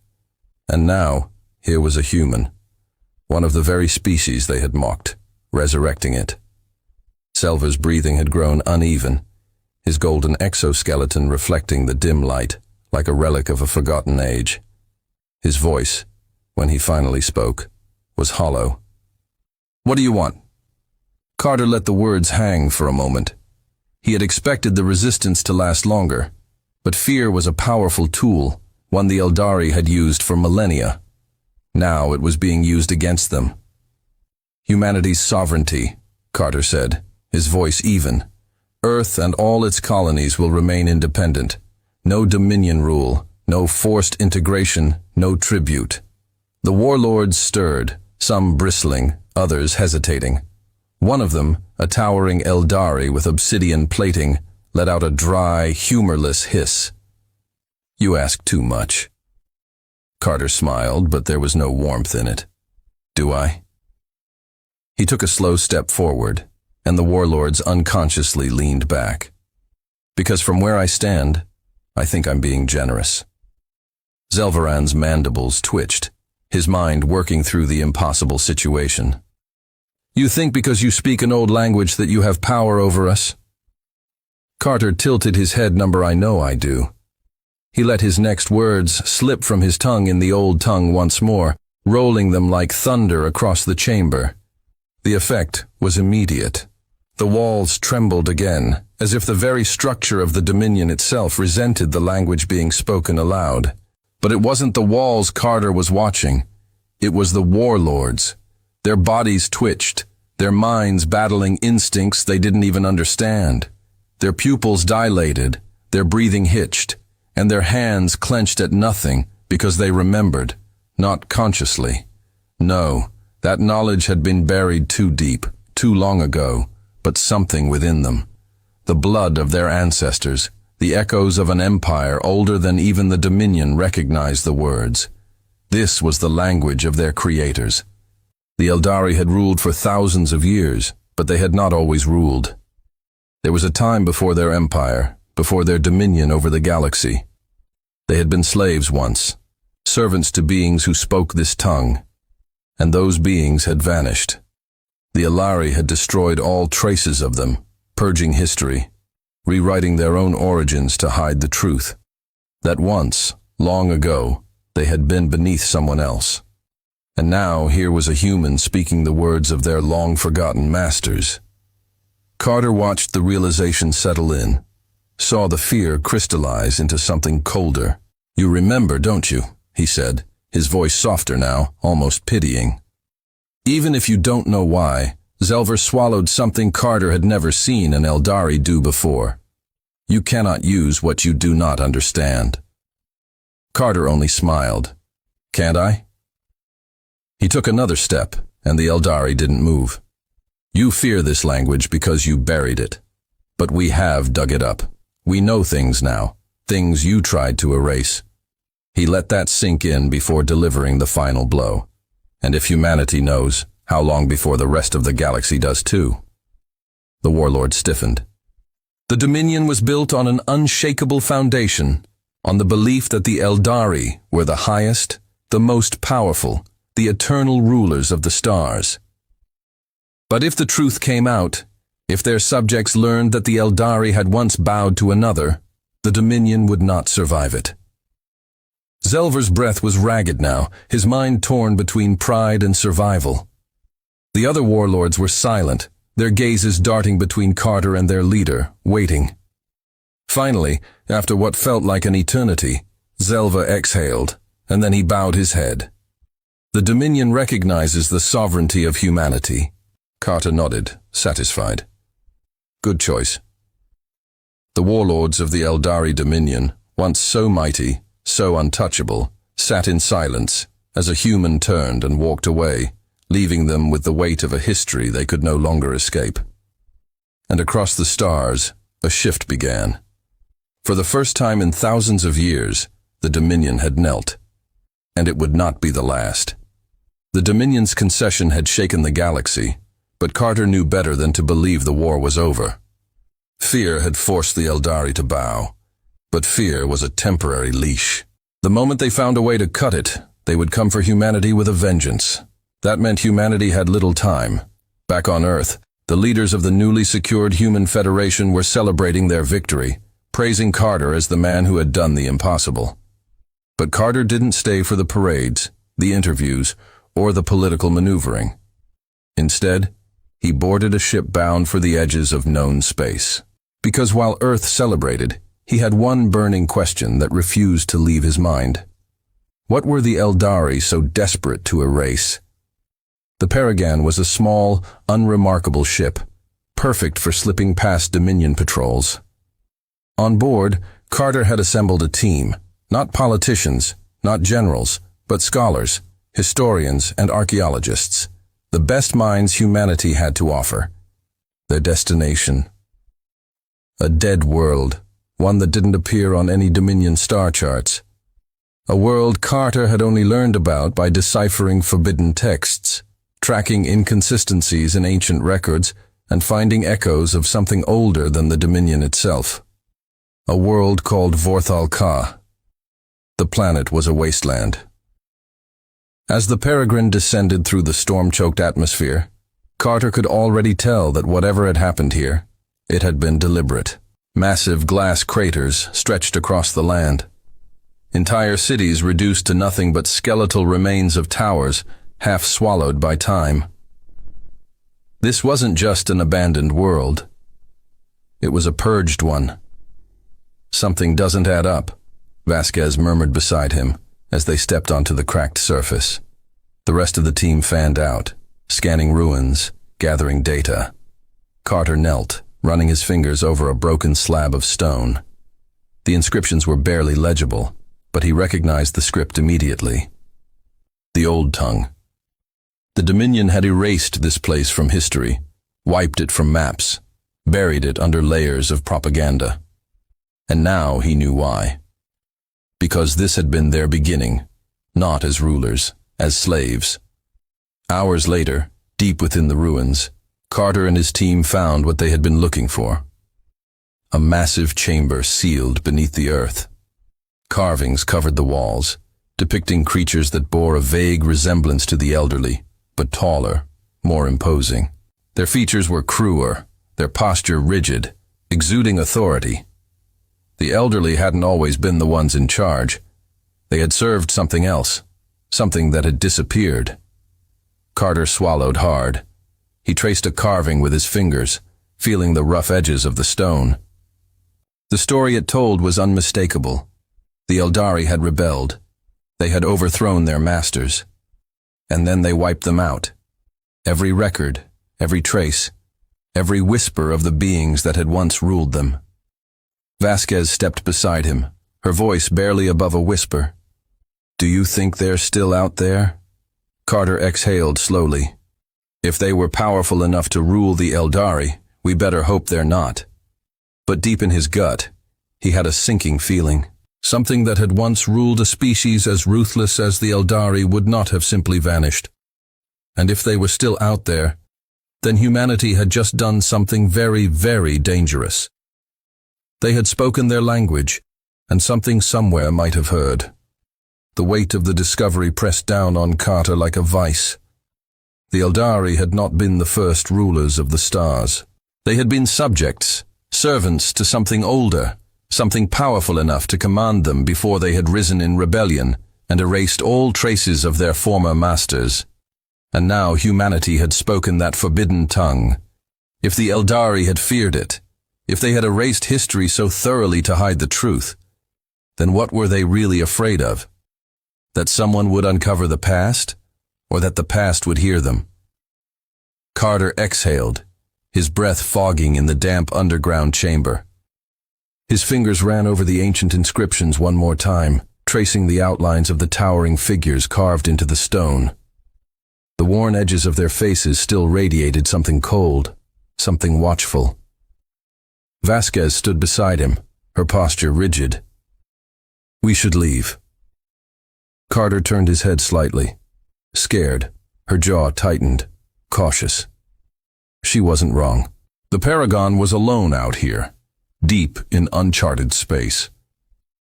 And now, here was a human, one of the very species they had mocked, resurrecting it. Selva's breathing had grown uneven, his golden exoskeleton reflecting the dim light, like a relic of a forgotten age. His voice, when he finally spoke, was hollow. "What do you want?" Carter let the words hang for a moment. He had expected the resistance to last longer, but fear was a powerful tool, one the Eldari had used for millennia. Now it was being used against them. "Humanity's sovereignty," Carter said, his voice even. "Earth and all its colonies will remain independent. No dominion rule, no forced integration, no tribute." The warlords stirred, some bristling, others hesitating. One of them, a towering Eldari with obsidian plating, let out a dry, humorless hiss. "You ask too much." Carter smiled, but there was no warmth in it. "Do I?" He took a slow step forward, and the warlords unconsciously leaned back. Because from where I stand, I think I'm being generous." Zelvaran's mandibles twitched, his mind working through the impossible situation. "You think because you speak an old language that you have power over us?" Carter tilted his head. "I know I do." He let his next words slip from his tongue in the old tongue once more, rolling them like thunder across the chamber. The effect was immediate. The walls trembled again, as if the very structure of the Dominion itself resented the language being spoken aloud. But it wasn't the walls Carter was watching. It was the warlords. Their bodies twitched, their minds battling instincts they didn't even understand. Their pupils dilated, their breathing hitched, and their hands clenched at nothing because they remembered, not consciously. No, that knowledge had been buried too deep, too long ago, but something within them. The blood of their ancestors, the echoes of an empire older than even the Dominion recognized the words. This was the language of their creators. The Eldari had ruled for thousands of years, but they had not always ruled. There was a time before their empire, before their dominion over the galaxy. They had been slaves once, servants to beings who spoke this tongue, and those beings had vanished. The Eldari had destroyed all traces of them, purging history, rewriting their own origins to hide the truth, that once, long ago, they had been beneath someone else. And now here was a human speaking the words of their long-forgotten masters. Carter watched the realization settle in, saw the fear crystallize into something colder. "You remember, don't you?" he said, his voice softer now, almost pitying. Even if you don't know why, Zelvar swallowed something Carter had never seen an Eldari do before. You cannot use what you do not understand. Carter only smiled. "Can't I?" He took another step, and the Eldari didn't move. "You fear this language because you buried it. But we have dug it up. We know things now, things you tried to erase." He let that sink in before delivering the final blow. "And if humanity knows, how long before the rest of the galaxy does too?" The warlord stiffened. The Dominion was built on an unshakable foundation, on the belief that the Eldari were the highest, the most powerful, the eternal rulers of the stars. But if the truth came out, if their subjects learned that the Eldari had once bowed to another, the Dominion would not survive it. Zelvar's breath was ragged now, his mind torn between pride and survival. The other warlords were silent, their gazes darting between Carter and their leader, waiting. Finally, after what felt like an eternity, Zelvar exhaled, and then he bowed his head. "The Dominion recognizes the sovereignty of humanity." Carter nodded, satisfied. "Good choice." The warlords of the Eldari Dominion, once so mighty, so untouchable, sat in silence as a human turned and walked away, leaving them with the weight of a history they could no longer escape. And across the stars, a shift began. For the first time in thousands of years, the Dominion had knelt. And it would not be the last. The Dominion's concession had shaken the galaxy, but Carter knew better than to believe the war was over. Fear had forced the Eldari to bow, but fear was a temporary leash. The moment they found a way to cut it, they would come for humanity with a vengeance. That meant humanity had little time. Back on Earth, the leaders of the newly secured Human Federation were celebrating their victory, praising Carter as the man who had done the impossible. But Carter didn't stay for the parades, the interviews, or the political maneuvering. Instead, he boarded a ship bound for the edges of known space. Because while Earth celebrated, he had one burning question that refused to leave his mind. What were the Eldari so desperate to erase? The Paragon was a small, unremarkable ship, perfect for slipping past Dominion patrols. On board, Carter had assembled a team, not politicians, not generals, but scholars, historians, and archaeologists, the best minds humanity had to offer. Their destination: a dead world, one that didn't appear on any Dominion star charts. A world Carter had only learned about by deciphering forbidden texts, tracking inconsistencies in ancient records, and finding echoes of something older than the Dominion itself. A world called Vorthal-Ka. The planet was a wasteland. As the Peregrine descended through the storm-choked atmosphere, Carter could already tell that whatever had happened here, it had been deliberate. Massive glass craters stretched across the land. Entire cities reduced to nothing but skeletal remains of towers, half swallowed by time. This wasn't just an abandoned world. It was a purged one. Something doesn't add up, Vasquez murmured beside him as they stepped onto the cracked surface. The rest of the team fanned out, scanning ruins, gathering data. Carter knelt, running his fingers over a broken slab of stone. The inscriptions were barely legible, but he recognized the script immediately. The Old Tongue. The Dominion had erased this place from history, wiped it from maps, buried it under layers of propaganda. And now he knew why. Because this had been their beginning, not as rulers, as slaves. Hours later, deep within the ruins, Carter and his team found what they had been looking for. A massive chamber sealed beneath the earth. Carvings covered the walls, depicting creatures that bore a vague resemblance to the elderly, but taller, more imposing. Their features were cruel, their posture rigid, exuding authority. The elderly hadn't always been the ones in charge. They had served something else, something that had disappeared. Carter swallowed hard. He traced a carving with his fingers, feeling the rough edges of the stone. The story it told was unmistakable. The Eldari had rebelled. They had overthrown their masters. And then they wiped them out. Every record, every trace, every whisper of the beings that had once ruled them. Vasquez stepped beside him, her voice barely above a whisper. "Do you think they're still out there?" Carter exhaled slowly. "If they were powerful enough to rule the Eldari, we better hope they're not." But deep in his gut, he had a sinking feeling. Something that had once ruled a species as ruthless as the Eldari would not have simply vanished. And if they were still out there, then humanity had just done something very, very dangerous. They had spoken their language, and something somewhere might have heard. The weight of the discovery pressed down on Carter like a vice. The Eldari had not been the first rulers of the stars. They had been subjects, servants to something older, something powerful enough to command them before they had risen in rebellion and erased all traces of their former masters. And now humanity had spoken that forbidden tongue. If the Eldari had feared it, if they had erased history so thoroughly to hide the truth, then what were they really afraid of? That someone would uncover the past, or that the past would hear them? Carter exhaled, his breath fogging in the damp underground chamber. His fingers ran over the ancient inscriptions one more time, tracing the outlines of the towering figures carved into the stone. The worn edges of their faces still radiated something cold, something watchful. Vasquez stood beside him, her posture rigid. "We should leave." Carter turned his head slightly. Scared, her jaw tightened, cautious. She wasn't wrong. The Paragon was alone out here, deep in uncharted space.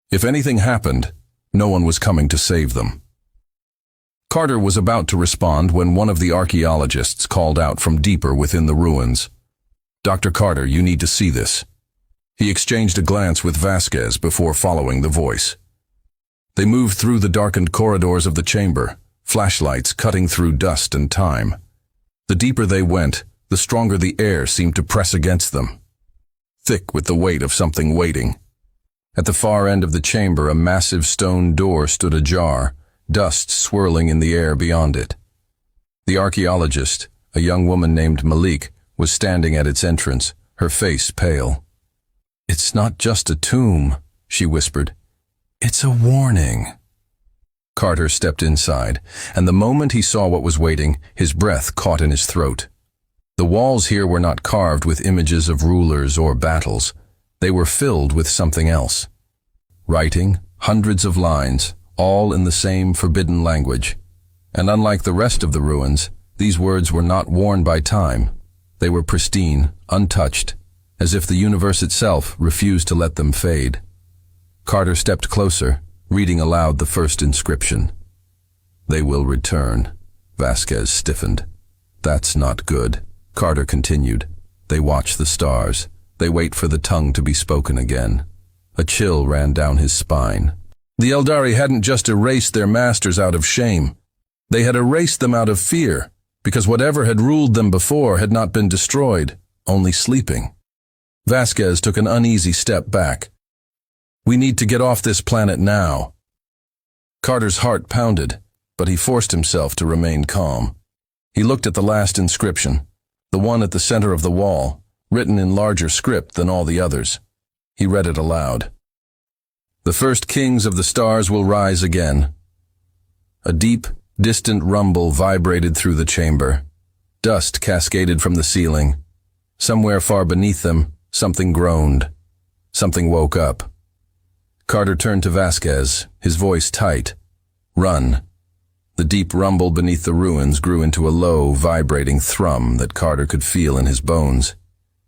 If anything happened, no one was coming to save them. Carter was about to respond when one of the archaeologists called out from deeper within the ruins. "Dr. Carter, you need to see this." He exchanged a glance with Vasquez before following the voice. They moved through the darkened corridors of the chamber, flashlights cutting through dust and time. The deeper they went, the stronger the air seemed to press against them, thick with the weight of something waiting. At the far end of the chamber, a massive stone door stood ajar, dust swirling in the air beyond it. The archaeologist, a young woman named Malik, was standing at its entrance, her face pale. "It's not just a tomb," she whispered. "It's a warning." Carter stepped inside, and the moment he saw what was waiting, his breath caught in his throat. The walls here were not carved with images of rulers or battles. They were filled with something else. Writing, hundreds of lines, all in the same forbidden language. And unlike the rest of the ruins, these words were not worn by time. They were pristine, untouched, as if the universe itself refused to let them fade. Carter stepped closer, reading aloud the first inscription. "They will return." Vasquez stiffened. "That's not good." Carter continued. "They watch the stars. They wait for the tongue to be spoken again." A chill ran down his spine. The Eldari hadn't just erased their masters out of shame. They had erased them out of fear, because whatever had ruled them before had not been destroyed, only sleeping. Vasquez took an uneasy step back. "We need to get off this planet now." Carter's heart pounded, but he forced himself to remain calm. He looked at the last inscription, the one at the center of the wall, written in larger script than all the others. He read it aloud. "The first kings of the stars will rise again." A deep, distant rumble vibrated through the chamber. Dust cascaded from the ceiling. Somewhere far beneath them, something groaned. Something woke up. Carter turned to Vasquez, his voice tight. "Run." The deep rumble beneath the ruins grew into a low, vibrating thrum that Carter could feel in his bones.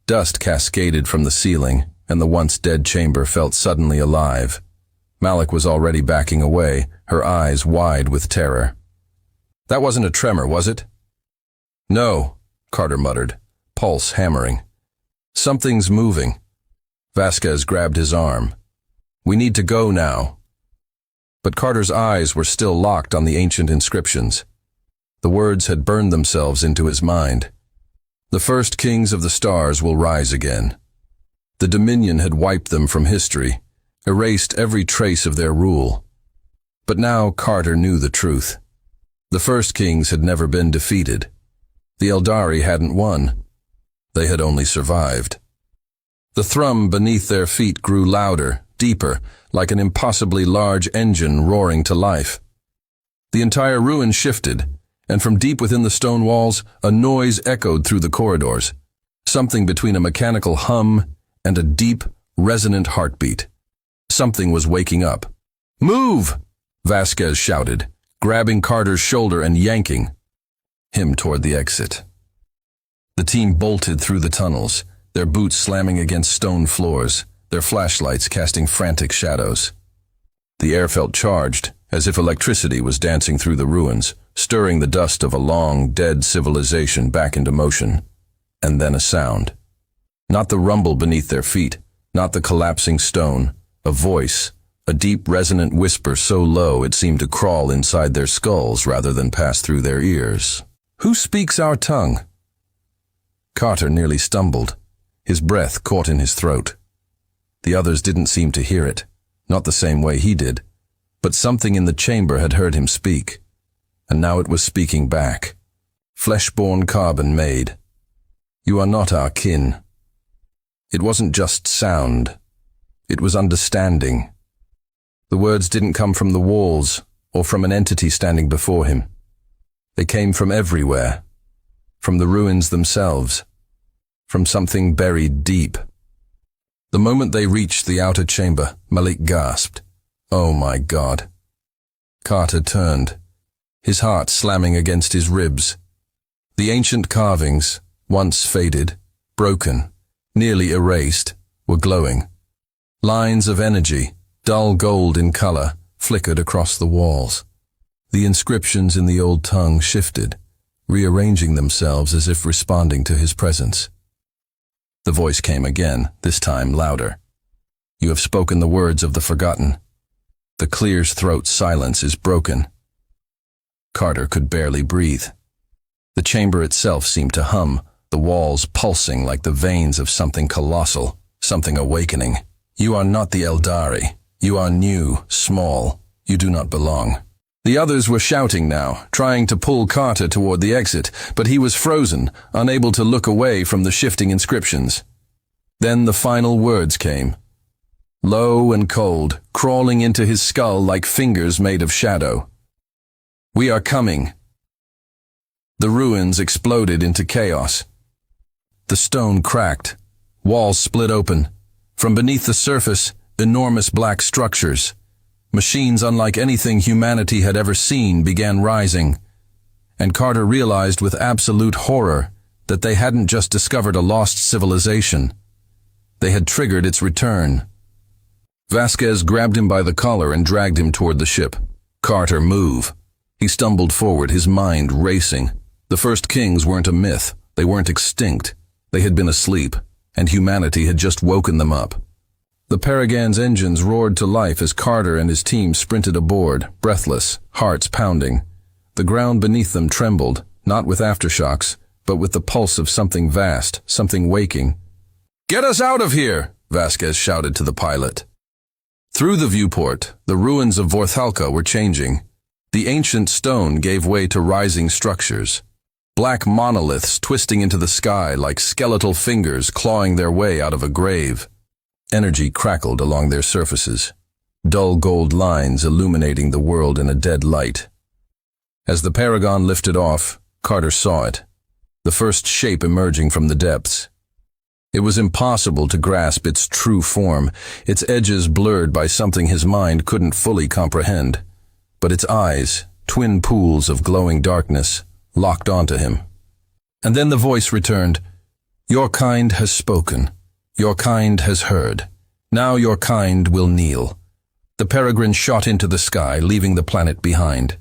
Dust cascaded from the ceiling, and the once dead chamber felt suddenly alive. Malik was already backing away, her eyes wide with terror. "That wasn't a tremor, was it?" "No," Carter muttered, pulse hammering. "Something's moving." Vasquez grabbed his arm. "We need to go now." But Carter's eyes were still locked on the ancient inscriptions. The words had burned themselves into his mind. The first kings of the stars will rise again. The Dominion had wiped them from history, erased every trace of their rule. But now Carter knew the truth. The first kings had never been defeated. The Eldari hadn't won. They had only survived. The thrum beneath their feet grew louder, deeper, like an impossibly large engine roaring to life. The entire ruin shifted, and from deep within the stone walls, a noise echoed through the corridors, something between a mechanical hum and a deep, resonant heartbeat. Something was waking up. "Move!" Vasquez shouted, grabbing Carter's shoulder and yanking him toward the exit. The team bolted through the tunnels, their boots slamming against stone floors, their flashlights casting frantic shadows. The air felt charged, as if electricity was dancing through the ruins, stirring the dust of a long, dead civilization back into motion. And then a sound. Not the rumble beneath their feet, not the collapsing stone. A voice, a deep, resonant whisper so low it seemed to crawl inside their skulls rather than pass through their ears. "Who speaks our tongue?" Carter nearly stumbled. His breath caught in his throat. The others didn't seem to hear it, not the same way he did, but something in the chamber had heard him speak, and now it was speaking back. Flesh-born carbon made. "You are not our kin." It wasn't just sound. It was understanding. The words didn't come from the walls or from an entity standing before him. They came from everywhere, from the ruins themselves, from something buried deep. The moment they reached the outer chamber, Malik gasped. "Oh my God." Carter turned, his heart slamming against his ribs. The ancient carvings, once faded, broken, nearly erased, were glowing. Lines of energy, dull gold in color, flickered across the walls. The inscriptions in the old tongue shifted, rearranging themselves as if responding to his presence. The voice came again, this time louder. "You have spoken the words of the forgotten. The clear's throat silence is broken." Carter could barely breathe. The chamber itself seemed to hum, the walls pulsing like the veins of something colossal, something awakening. "You are not the Eldari. You are new, small. You do not belong." The others were shouting now, trying to pull Carter toward the exit, but he was frozen, unable to look away from the shifting inscriptions. Then the final words came. Low and cold, crawling into his skull like fingers made of shadow. "We are coming." The ruins exploded into chaos. The stone cracked. Walls split open. From beneath the surface, enormous black structures. Machines unlike anything humanity had ever seen began rising. And Carter realized with absolute horror that they hadn't just discovered a lost civilization. They had triggered its return. Vasquez grabbed him by the collar and dragged him toward the ship. "Carter, move." He stumbled forward, his mind racing. The first kings weren't a myth. They weren't extinct. They had been asleep, and humanity had just woken them up. The Paragon's engines roared to life as Carter and his team sprinted aboard, breathless, hearts pounding. The ground beneath them trembled, not with aftershocks, but with the pulse of something vast, something waking. "Get us out of here!" Vasquez shouted to the pilot. Through the viewport, the ruins of Vorthalka were changing. The ancient stone gave way to rising structures. Black monoliths twisting into the sky like skeletal fingers clawing their way out of a grave. Energy crackled along their surfaces, dull gold lines illuminating the world in a dead light. As the Paragon lifted off, Carter saw it, the first shape emerging from the depths. It was impossible to grasp its true form, its edges blurred by something his mind couldn't fully comprehend. But its eyes, twin pools of glowing darkness, locked onto him. And then the voice returned, "Your kind has spoken. Your kind has heard. Now your kind will kneel." The peregrine shot into the sky, leaving the planet behind.